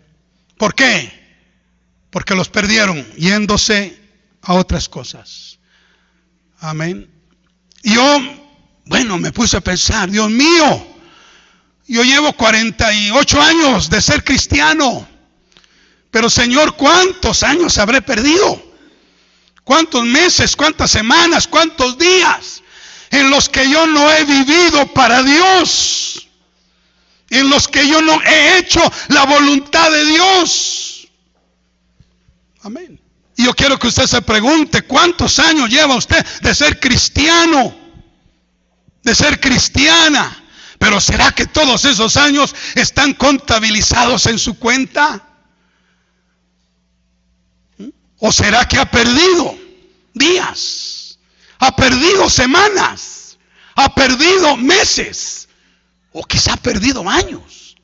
¿Por qué? Porque los perdieron yéndose a otras cosas. Amén. Y yo, me puse a pensar, Dios mío, yo llevo 48 años de ser cristiano, pero Señor, ¿cuántos años habré perdido? ¿Cuántos meses, cuántas semanas, cuántos días en los que yo no he vivido para Dios? En los que yo no he hecho la voluntad de Dios. Amén. Y yo quiero que usted se pregunte, ¿cuántos años lleva usted de ser cristiano? De ser cristiana. Pero ¿será que todos esos años están contabilizados en su cuenta? ¿O será que ha perdido días? ¿Ha perdido semanas? ¿Ha perdido meses? ¿O quizá ha perdido años?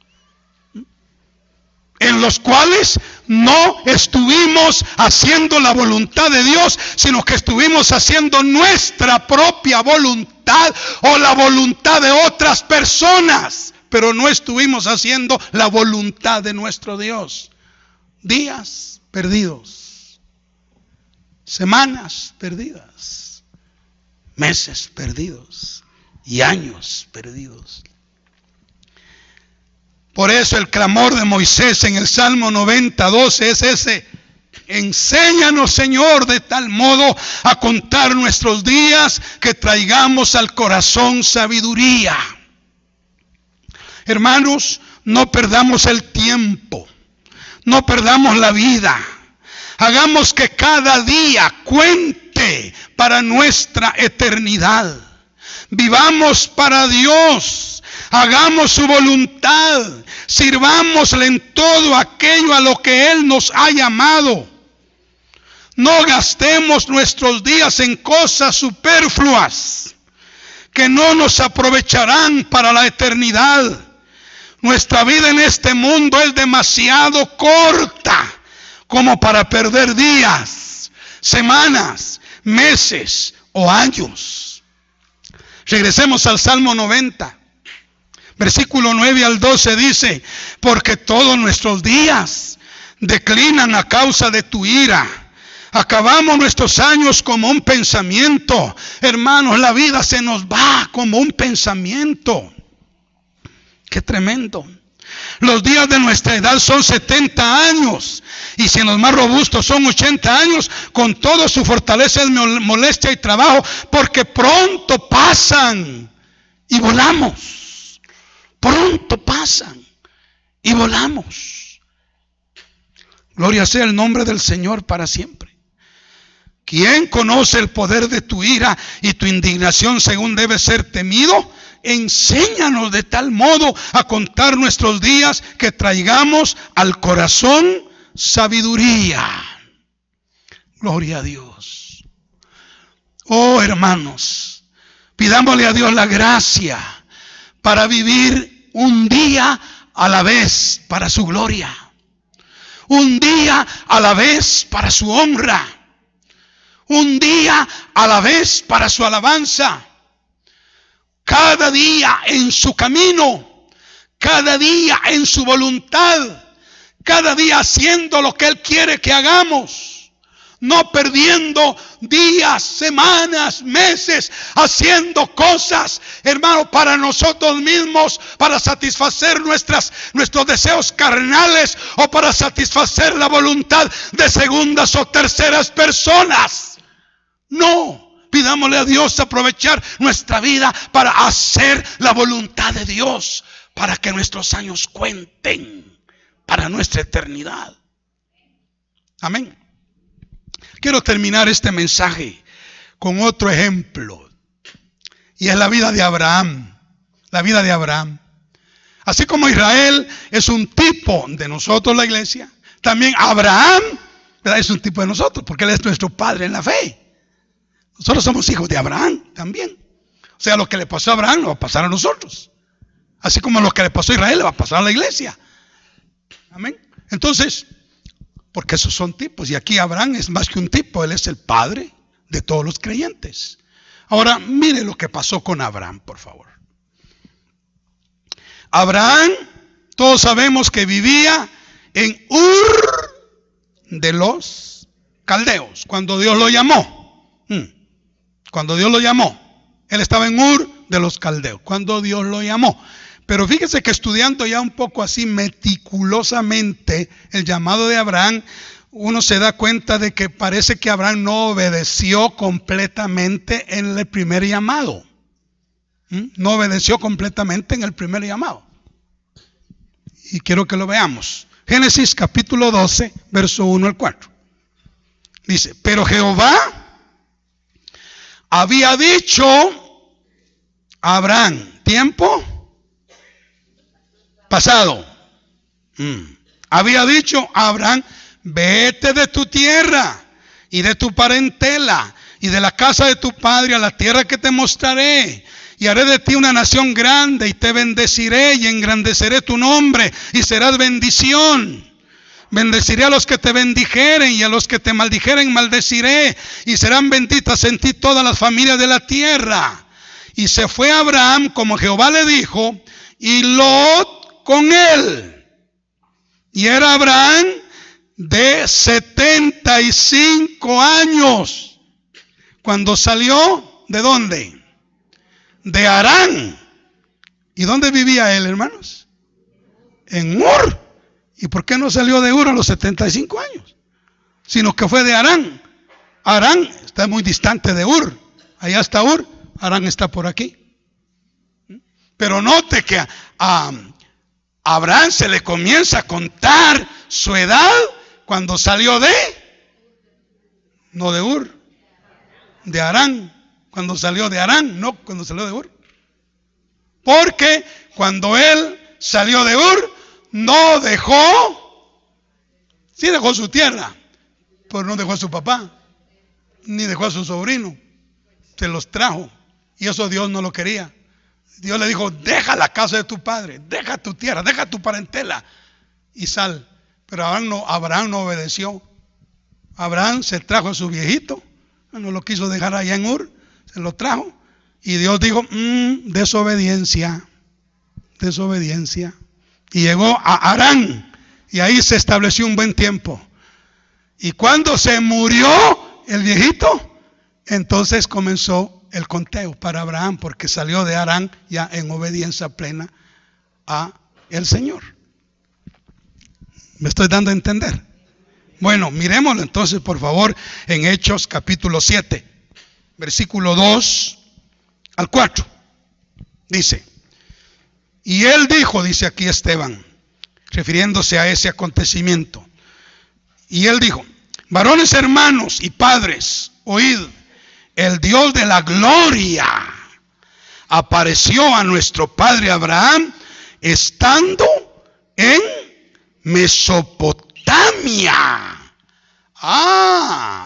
En los cuales no estuvimos haciendo la voluntad de Dios, sino que estuvimos haciendo nuestra propia voluntad o la voluntad de otras personas, pero no estuvimos haciendo la voluntad de nuestro Dios. Días perdidos, semanas perdidas, meses perdidos y años perdidos. Por eso el clamor de Moisés en el Salmo 90:12 es ese: enséñanos, Señor, de tal modo a contar nuestros días que traigamos al corazón sabiduría. Hermanos, no perdamos el tiempo, no perdamos la vida. Hagamos que cada día cuente para nuestra eternidad. Vivamos para Dios, hagamos su voluntad, sirvámosle en todo aquello a lo que Él nos ha llamado. No gastemos nuestros días en cosas superfluas que no nos aprovecharán para la eternidad. Nuestra vida en este mundo es demasiado corta como para perder días, semanas, meses o años. Regresemos al Salmo 90. Versículo 9 al 12 dice: porque todos nuestros días declinan a causa de tu ira. Acabamos nuestros años como un pensamiento. Hermanos, la vida se nos va como un pensamiento. Qué tremendo. Los días de nuestra edad son 70 años. Y si en los más robustos son 80 años, con todo su fortaleza es molestia y trabajo, porque pronto pasan y volamos. Pronto pasan y volamos. Gloria sea el nombre del Señor para siempre. ¿Quién conoce el poder de tu ira y tu indignación según debe ser temido? Enséñanos de tal modo a contar nuestros días que traigamos al corazón sabiduría. Gloria a Dios. Oh, hermanos, pidámosle a Dios la gracia para vivir un día a la vez para su gloria, un día a la vez para su honra. un día a la vez para su alabanza, cada día en su camino, cada día en su voluntad, cada día haciendo lo que Él quiere que hagamos. No perdiendo días, semanas, meses, haciendo cosas, hermano, para nosotros mismos, para satisfacer nuestros deseos carnales o para satisfacer la voluntad de segundas o terceras personas. No, pidámosle a Dios aprovechar nuestra vida para hacer la voluntad de Dios, para que nuestros años cuenten para nuestra eternidad. Amén. Quiero terminar este mensaje con otro ejemplo, y es la vida de Abraham. La vida de Abraham. Así como Israel es un tipo de nosotros, la iglesia, también Abraham, ¿verdad?, es un tipo de nosotros, porque Él es nuestro padre en la fe. Nosotros somos hijos de Abraham también. O sea, lo que le pasó a Abraham nos va a pasar a nosotros. Así como lo que le pasó a Israel le va a pasar a la iglesia. Amén. Entonces, porque esos son tipos. Y aquí Abraham es más que un tipo. Él es el padre de todos los creyentes. Ahora, mire lo que pasó con Abraham, por favor. Abraham, todos sabemos que vivía en Ur de los Caldeos, cuando Dios lo llamó. Cuando Dios lo llamó, Él estaba en Ur de los Caldeos, cuando Dios lo llamó. Pero fíjese que estudiando ya un poco así meticulosamente el llamado de Abraham, uno se da cuenta de que parece que Abraham no obedeció completamente en el primer llamado. No obedeció completamente en el primer llamado. Y quiero que lo veamos. Génesis capítulo 12, verso 1 al 4. Dice, pero Jehová había dicho a Abraham, tiempo pasado. Había dicho a Abraham, vete de tu tierra y de tu parentela y de la casa de tu padre a la tierra que te mostraré. Y haré de ti una nación grande y te bendeciré y engrandeceré tu nombre y serás bendición. Bendeciré a los que te bendijeren y a los que te maldijeren maldeciré y serán benditas en ti todas las familias de la tierra. Y se fue Abraham como Jehová le dijo y Lot con él. Y era Abraham de 75 años cuando salió, ¿de dónde? De Harán. ¿Y dónde vivía él, hermanos? En Ur. ¿Y por qué no salió de Ur a los 75 años? Sino que fue de Harán. Harán está muy distante de Ur. Allá está Ur, Harán está por aquí. Pero note que a Abraham se le comienza a contar su edad cuando salió no de Ur, de Harán. Cuando salió de Harán, no cuando salió de Ur. Porque cuando él salió de Ur, no dejó, sí dejó su tierra, pero no dejó a su papá, ni dejó a su sobrino. Se los trajo. Y eso Dios no lo quería. Dios le dijo, deja la casa de tu padre, deja tu tierra, deja tu parentela y sal. Pero Abraham no obedeció. Abraham se trajo a su viejito, no lo quiso dejar allá en Ur, se lo trajo. Y Dios dijo, desobediencia. Y llegó a Harán y ahí se estableció un buen tiempo. Y cuando se murió el viejito, entonces comenzó el conteo para Abraham, porque salió de Harán ya en obediencia plena a el Señor. ¿Me estoy dando a entender? Bueno, miremoslo entonces por favor en Hechos capítulo 7, versículo 2 al 4. Dice, y él dijo, dice aquí Esteban, refiriéndose a ese acontecimiento, y él dijo, varones hermanos y padres, oíd, el Dios de la gloria apareció a nuestro padre Abraham estando en Mesopotamia.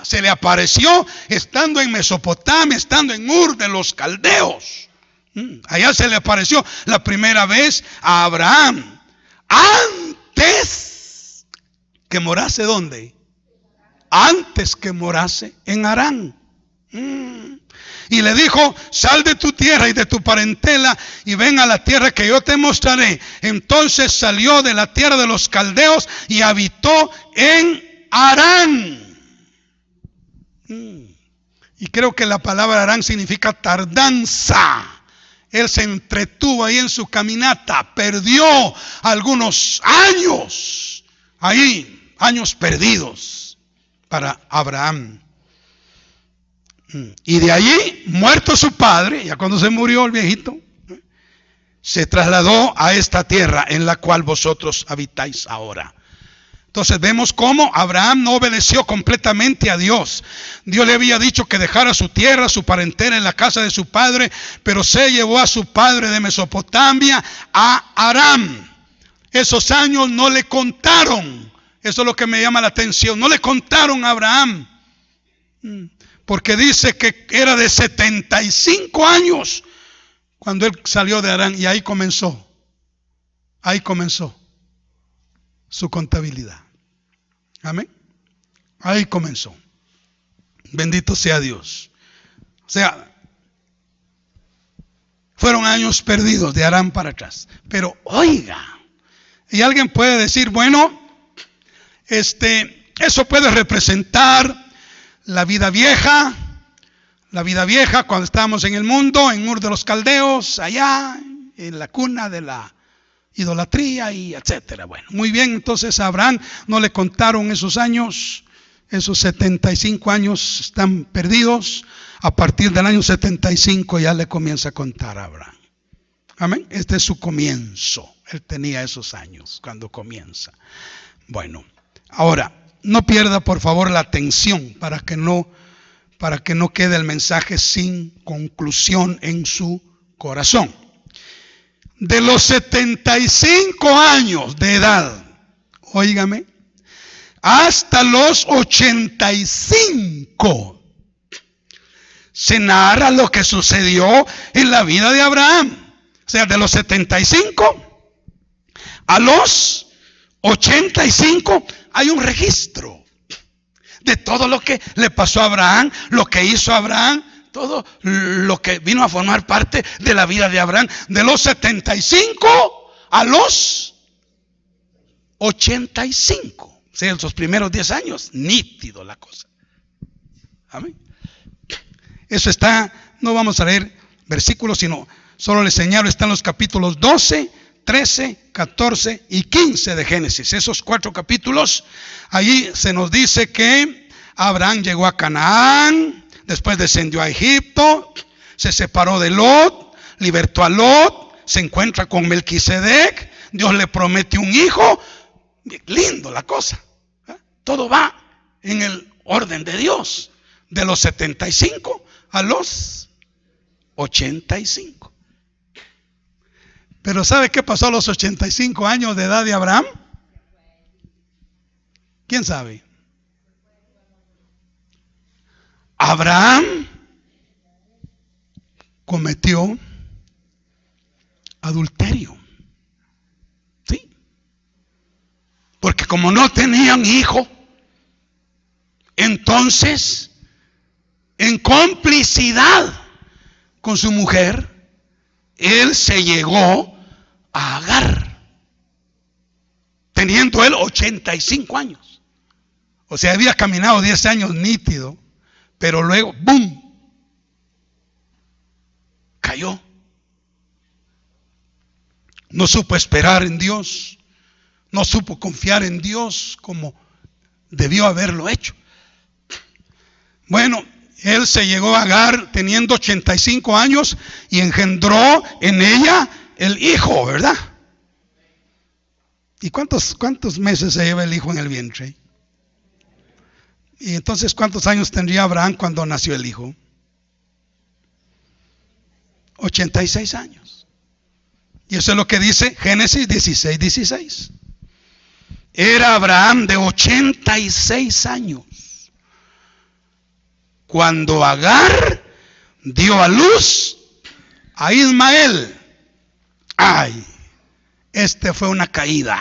Se le apareció estando en Mesopotamia, estando en Ur de los Caldeos. Allá se le apareció la primera vez a Abraham. Antes que morase, ¿dónde? antes que morase en Harán. Y le dijo: sal de tu tierra y de tu parentela y ven a la tierra que yo te mostraré. Entonces salió de la tierra de los caldeos y habitó en Harán. Y creo que la palabra Harán significa tardanza. Él se entretuvo ahí en su caminata, perdió algunos años ahí, años perdidos para Abraham. Y de allí, muerto su padre, ya cuando se murió el viejito, se trasladó a esta tierra en la cual vosotros habitáis ahora. Entonces vemos cómo Abraham no obedeció completamente a Dios. Dios le había dicho que dejara su tierra, su parentela en la casa de su padre, pero se llevó a su padre de Mesopotamia a Aram. Esos años no le contaron. Eso es lo que me llama la atención. No le contaron a Abraham, porque dice que era de 75 años cuando él salió de Harán, y ahí comenzó su contabilidad. Amén. Ahí comenzó. Bendito sea Dios. O sea, fueron años perdidos de Harán para atrás. Pero oiga, y alguien puede decir, bueno, eso puede representar la vida vieja cuando estábamos en el mundo, en Ur de los Caldeos, allá en la cuna de la idolatría y etcétera. Bueno, muy bien, entonces a Abraham no le contaron esos años, esos 75 años están perdidos. A partir del año 75 ya le comienza a contar a Abraham. Amén. Este es su comienzo. Él tenía esos años cuando comienza. Bueno, ahora, no pierda por favor la atención para que no quede el mensaje sin conclusión en su corazón. De los 75 años de edad, óigame, hasta los 85, se narra lo que sucedió en la vida de Abraham. O sea, de los 75 a los 85 hay un registro de todo lo que le pasó a Abraham, lo que hizo Abraham, todo lo que vino a formar parte de la vida de Abraham, de los 75 a los 85. O sea, esos primeros 10 años, nítido la cosa. Amén. Eso está, no vamos a leer versículos, sino solo les señalo, están los capítulos 12, 13, 14 y 15 de Génesis. Esos 4 capítulos, allí se nos dice que Abraham llegó a Canaán, después descendió a Egipto, se separó de Lot, libertó a Lot, se encuentra con Melquisedec, Dios le promete un hijo. Lindo la cosa. Todo va en el orden de Dios. De los 75 a los 85. Pero ¿sabe qué pasó a los 85 años de edad de Abraham? ¿Quién sabe? Abraham cometió adulterio. ¿Sí? Porque como no tenían hijo, entonces, en complicidad con su mujer, él se llegó a Agar, teniendo él 85 años. O sea, había caminado 10 años nítido, pero luego, ¡boom!, cayó. No supo esperar en Dios, no supo confiar en Dios como debió haberlo hecho. Bueno, él se llegó a Agar teniendo 85 años y engendró en ella el hijo, ¿verdad? ¿Y cuántos meses se lleva el hijo en el vientre? Y entonces, ¿cuántos años tendría Abraham cuando nació el hijo? 86 años. Y eso es lo que dice Génesis 16:16. Era Abraham de 86 años cuando Agar dio a luz a Ismael. Ay, fue una caída.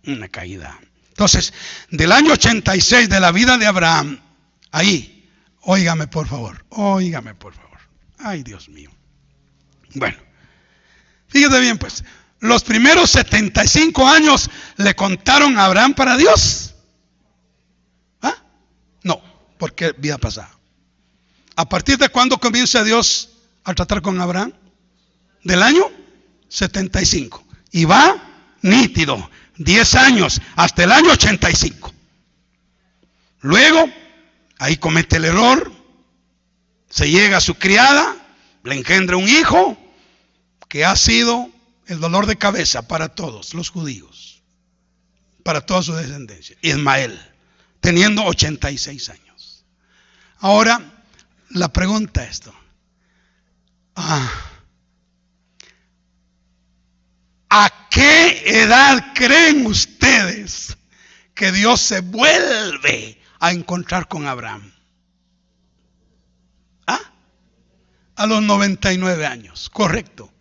Una caída. Entonces, del año 86 de la vida de Abraham, ahí, óigame por favor. Ay, Dios mío. Bueno, fíjate bien pues, los primeros 75 años le contaron a Abraham para Dios. ¿Ah? No, porque vida pasada. ¿A partir de cuándo comienza Dios a tratar con Abraham? Del año 75. Y va nítido, 10 años, hasta el año 85. Luego, ahí comete el error, se llega a su criada, le engendra un hijo que ha sido el dolor de cabeza para todos los judíos, para toda su descendencia, Ismael, teniendo 86 años. Ahora, la pregunta es esto. ¿A qué edad creen ustedes que Dios se vuelve a encontrar con Abraham? A los 99 años, correcto.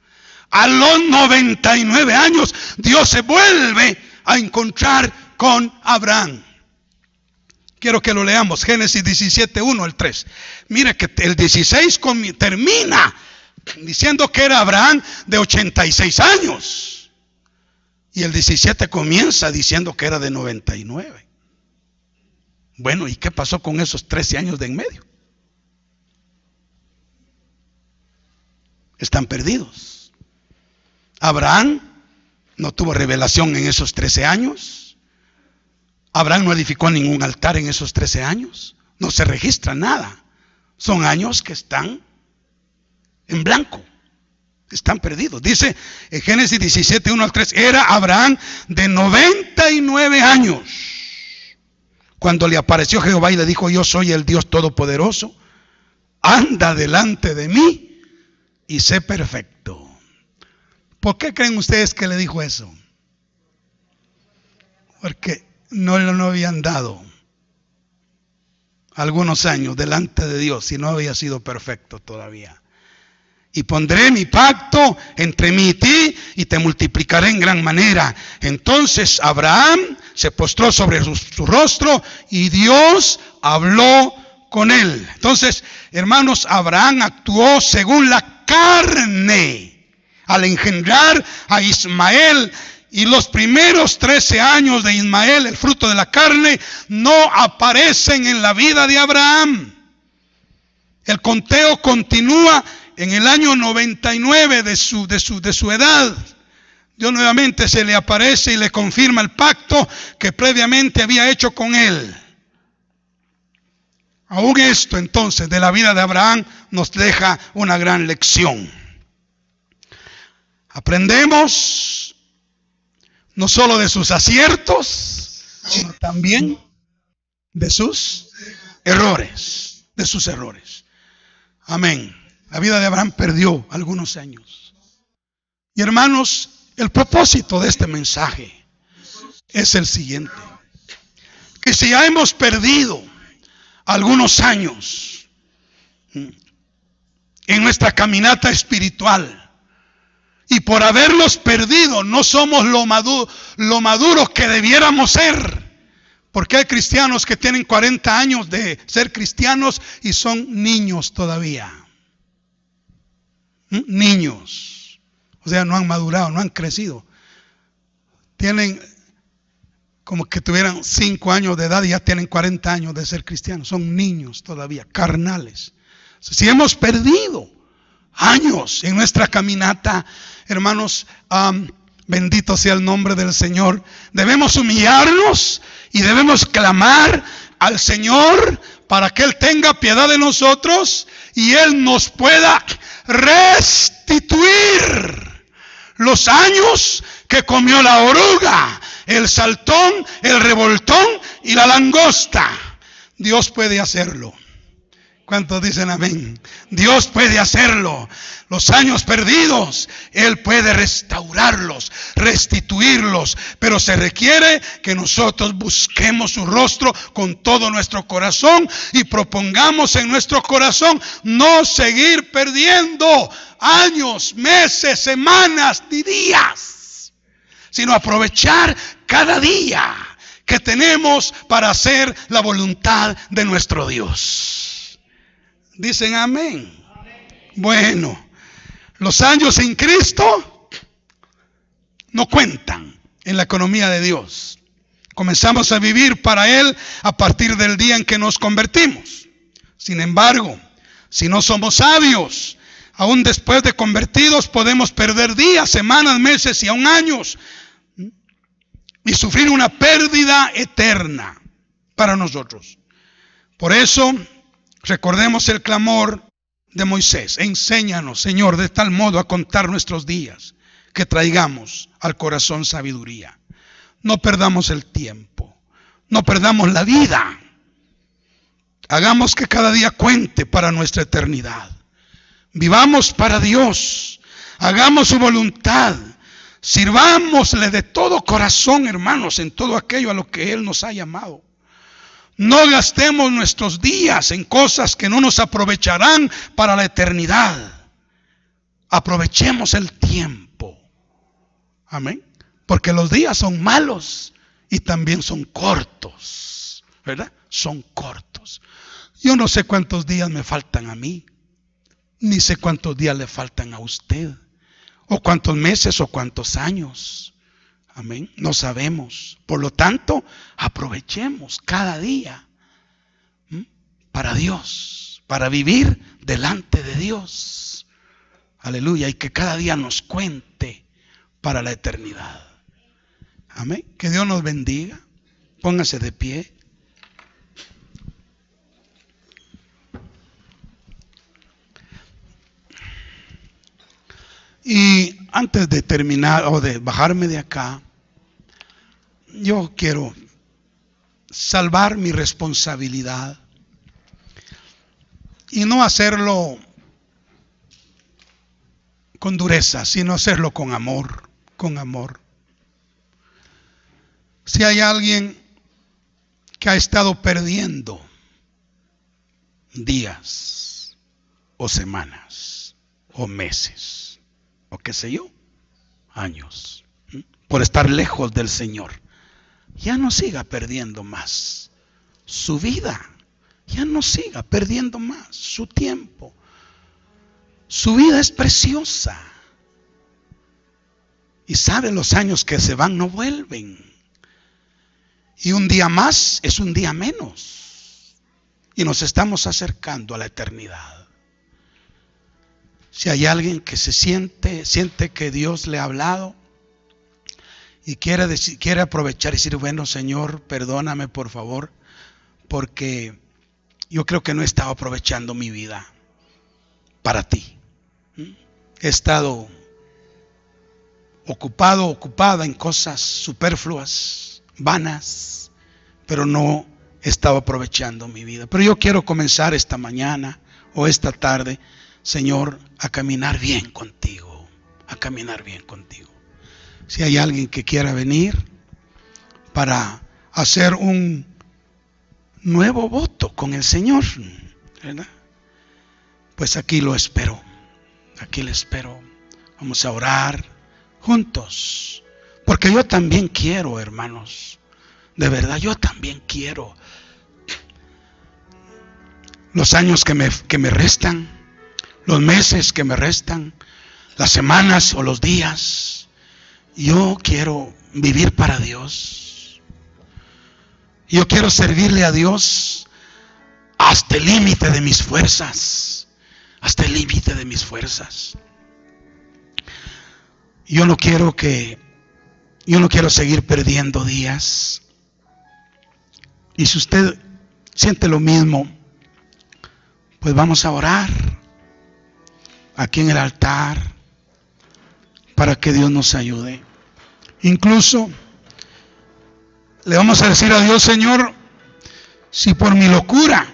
A los 99 años Dios se vuelve a encontrar con Abraham. Quiero que lo leamos, Génesis 17, 1 al 3. Mire que el 16 termina diciendo que era Abraham de 86 años. Y el 17 comienza diciendo que era de 99. Bueno, ¿y qué pasó con esos 13 años de en medio? Están perdidos. Abraham no tuvo revelación en esos 13 años. Abraham no edificó ningún altar en esos 13 años. No se registra nada. Son años que están en blanco. Están perdidos. Dice en Génesis 17, 1 al 3, era Abraham de 99 años cuando le apareció Jehová y le dijo: yo soy el Dios Todopoderoso, anda delante de mí y sé perfecto. ¿Por qué creen ustedes que le dijo eso? Porque no habían dado algunos años delante de Dios y no había sido perfecto todavía. Y pondré mi pacto entre mí y ti y te multiplicaré en gran manera. Entonces Abraham se postró sobre su rostro y Dios habló con él. Entonces, hermanos, Abraham actuó según la carne al engendrar a Ismael. Y los primeros 13 años de Ismael, el fruto de la carne, no aparecen en la vida de Abraham. El conteo continúa en el año 99 de su edad. Dios nuevamente se le aparece y le confirma el pacto que previamente había hecho con él. Aún esto entonces de la vida de Abraham nos deja una gran lección. Aprendemos no solo de sus aciertos, sino también de sus errores. Amén. La vida de Abraham perdió algunos años. Y hermanos, el propósito de este mensaje es el siguiente: que si ya hemos perdido algunos años en nuestra caminata espiritual, y por haberlos perdido no somos lo maduros que debiéramos ser, porque hay cristianos que tienen 40 años de ser cristianos y son niños todavía. Niños, o sea, no han madurado, no han crecido. Tienen como que tuvieran 5 años de edad y ya tienen 40 años de ser cristianos. Son niños todavía, carnales. Si hemos perdido años en nuestra caminata, hermanos, bendito sea el nombre del Señor, debemos humillarnos y debemos clamar al Señor para que Él tenga piedad de nosotros y Él nos pueda restituir los años que comió la oruga, el saltón, el revoltón y la langosta. Dios puede hacerlo. ¿Cuántos dicen amén? Dios puede hacerlo. Los años perdidos, Él puede restaurarlos, restituirlos. Pero se requiere que nosotros busquemos su rostro con todo nuestro corazón y propongamos en nuestro corazón no seguir perdiendo años, meses, semanas ni días, sino aprovechar cada día que tenemos para hacer la voluntad de nuestro Dios. ¿Dicen amén? Bueno, los años en Cristo no cuentan en la economía de Dios. Comenzamos a vivir para Él a partir del día en que nos convertimos. Sin embargo, si no somos sabios, aún después de convertidos podemos perder días, semanas, meses y aún años y sufrir una pérdida eterna para nosotros. Por eso, recordemos el clamor de Moisés. Enséñanos, Señor, de tal modo a contar nuestros días que traigamos al corazón sabiduría. No perdamos el tiempo, no perdamos la vida. Hagamos que cada día cuente para nuestra eternidad. Vivamos para Dios, hagamos su voluntad, sirvámosle de todo corazón, hermanos, en todo aquello a lo que Él nos ha llamado. No gastemos nuestros días en cosas que no nos aprovecharán para la eternidad. Aprovechemos el tiempo. Amén. Porque los días son malos y también son cortos, ¿verdad? Son cortos. Yo no sé cuántos días me faltan a mí, ni sé cuántos días le faltan a usted, o cuántos meses o cuántos años. Amén. No sabemos. Por lo tanto, aprovechemos cada día para Dios, para vivir delante de Dios. Aleluya. Y que cada día nos cuente para la eternidad. Amén. Que Dios nos bendiga. Póngase de pie. Y antes de terminar o de bajarme de acá, yo quiero salvar mi responsabilidad y no hacerlo con dureza, sino hacerlo con amor, con amor. Si hay alguien que ha estado perdiendo días o semanas o meses o qué sé yo, años, por estar lejos del Señor, ya no siga perdiendo más su vida, ya no siga perdiendo más su tiempo. Su vida es preciosa. Y sabe, los años que se van no vuelven. Y un día más es un día menos. Y nos estamos acercando a la eternidad. Si hay alguien que siente que Dios le ha hablado y quiere aprovechar y decir, bueno, Señor, perdóname por favor, porque yo creo que no he estado aprovechando mi vida para ti. He estado ocupada en cosas superfluas, vanas, pero no he estado aprovechando mi vida. Pero yo quiero comenzar esta mañana o esta tarde, Señor, a caminar bien contigo, a caminar bien contigo. Si hay alguien que quiera venir para hacer un nuevo voto con el Señor, ¿verdad? Pues aquí lo espero, aquí le espero. Vamos a orar juntos, porque yo también quiero, hermanos, de verdad, yo también quiero. Los años que me restan, los meses que me restan, las semanas o los días, yo quiero vivir para Dios. Yo quiero servirle a Dios hasta el límite de mis fuerzas, hasta el límite de mis fuerzas. Yo no quiero seguir perdiendo días. Y si usted siente lo mismo, pues vamos a orar aquí en el altar para que Dios nos ayude. Incluso le vamos a decir a Dios, Señor, si por mi locura,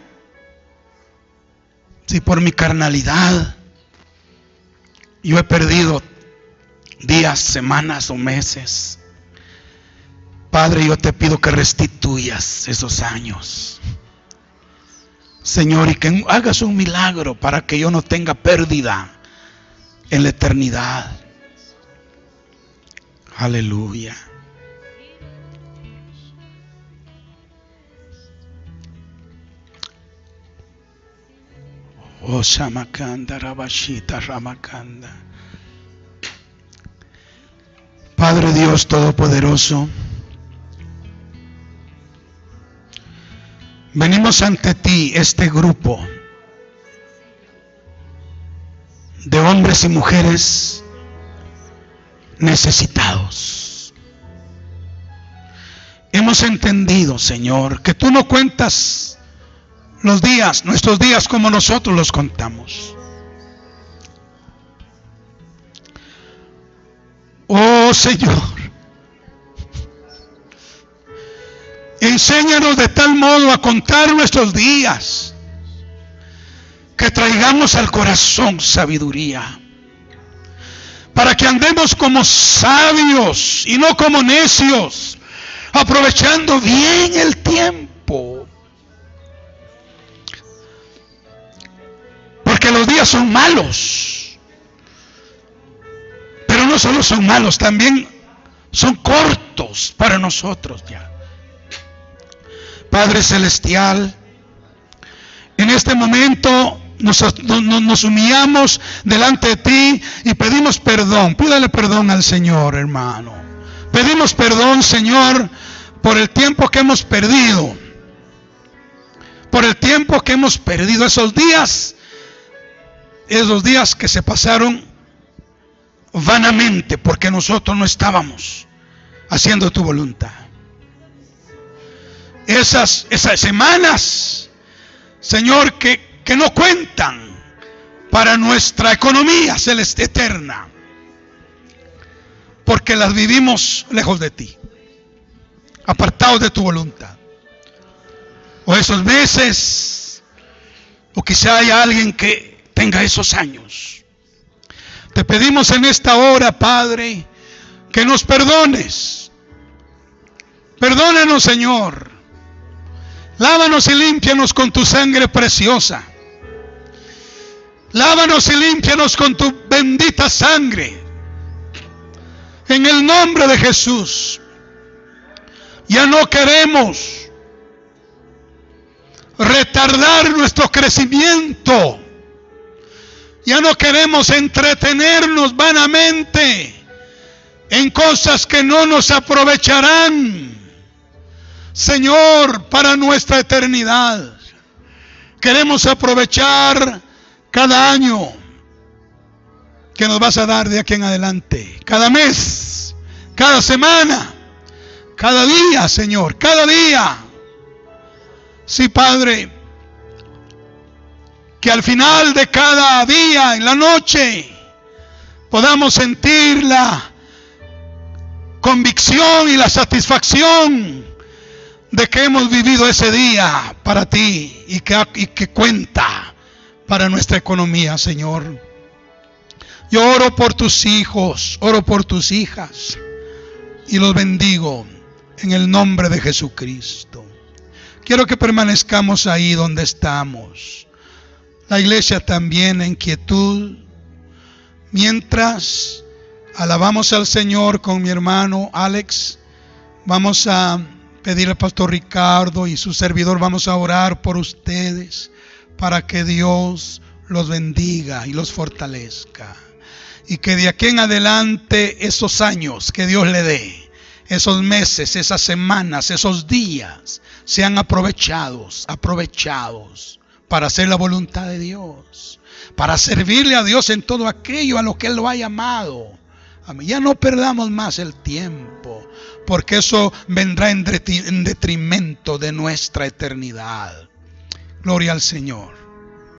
si por mi carnalidad yo he perdido días, semanas o meses, Padre, yo te pido que restituyas esos años, Señor, y que hagas un milagro para que yo no tenga pérdida en la eternidad. Aleluya. Oh, Shamakanda, Rabashita, Ramakanda. Padre Dios Todopoderoso, venimos ante ti, este grupo de hombres y mujeres necesitados. Hemos entendido, Señor, que tú no cuentas los días, nuestros días, como nosotros los contamos. Oh Señor, enséñanos de tal modo a contar nuestros días que traigamos al corazón sabiduría, para que andemos como sabios y no como necios, aprovechando bien el tiempo, porque los días son malos. Pero no solo son malos, también son cortos para nosotros ya. Padre Celestial, en este momento nos humillamos delante de ti y pedimos perdón. Pídale perdón al Señor, hermano. Pedimos perdón, Señor, por el tiempo que hemos perdido. Por el tiempo que hemos perdido, esos días que se pasaron vanamente, porque nosotros no estábamos haciendo tu voluntad. Esas semanas, Señor, que no cuentan para nuestra economía celeste eterna, porque las vivimos lejos de ti, apartados de tu voluntad. O esos meses, o quizá haya alguien que tenga esos años. Te pedimos en esta hora, Padre, que nos perdones. Perdónanos, Señor. Lávanos y límpianos con tu sangre preciosa. Lávanos y límpianos con tu bendita sangre. En el nombre de Jesús. Ya no queremos retardar nuestro crecimiento. Ya no queremos entretenernos vanamente en cosas que no nos aprovecharán, Señor, para nuestra eternidad. Queremos aprovechar cada año que nos vas a dar de aquí en adelante, cada mes, cada semana, cada día, Señor, cada día. Sí, Padre, que al final de cada día, en la noche, podamos sentir la convicción y la satisfacción de que hemos vivido ese día para ti y que cuenta para nuestra economía, Señor. Yo oro por tus hijos, oro por tus hijas y los bendigo en el nombre de Jesucristo. Quiero que permanezcamos ahí donde estamos. La iglesia también en quietud, mientras alabamos al Señor con mi hermano Alex. Vamos a pedir al pastor Ricardo y su servidor, vamos a orar por ustedes para que Dios los bendiga y los fortalezca, y que de aquí en adelante esos años que Dios le dé, esos meses, esas semanas, esos días sean aprovechados para hacer la voluntad de Dios, para servirle a Dios en todo aquello a lo que Él lo ha llamado. Amén. Ya no perdamos más el tiempo, porque eso vendrá en detrimento de nuestra eternidad. Gloria al Señor.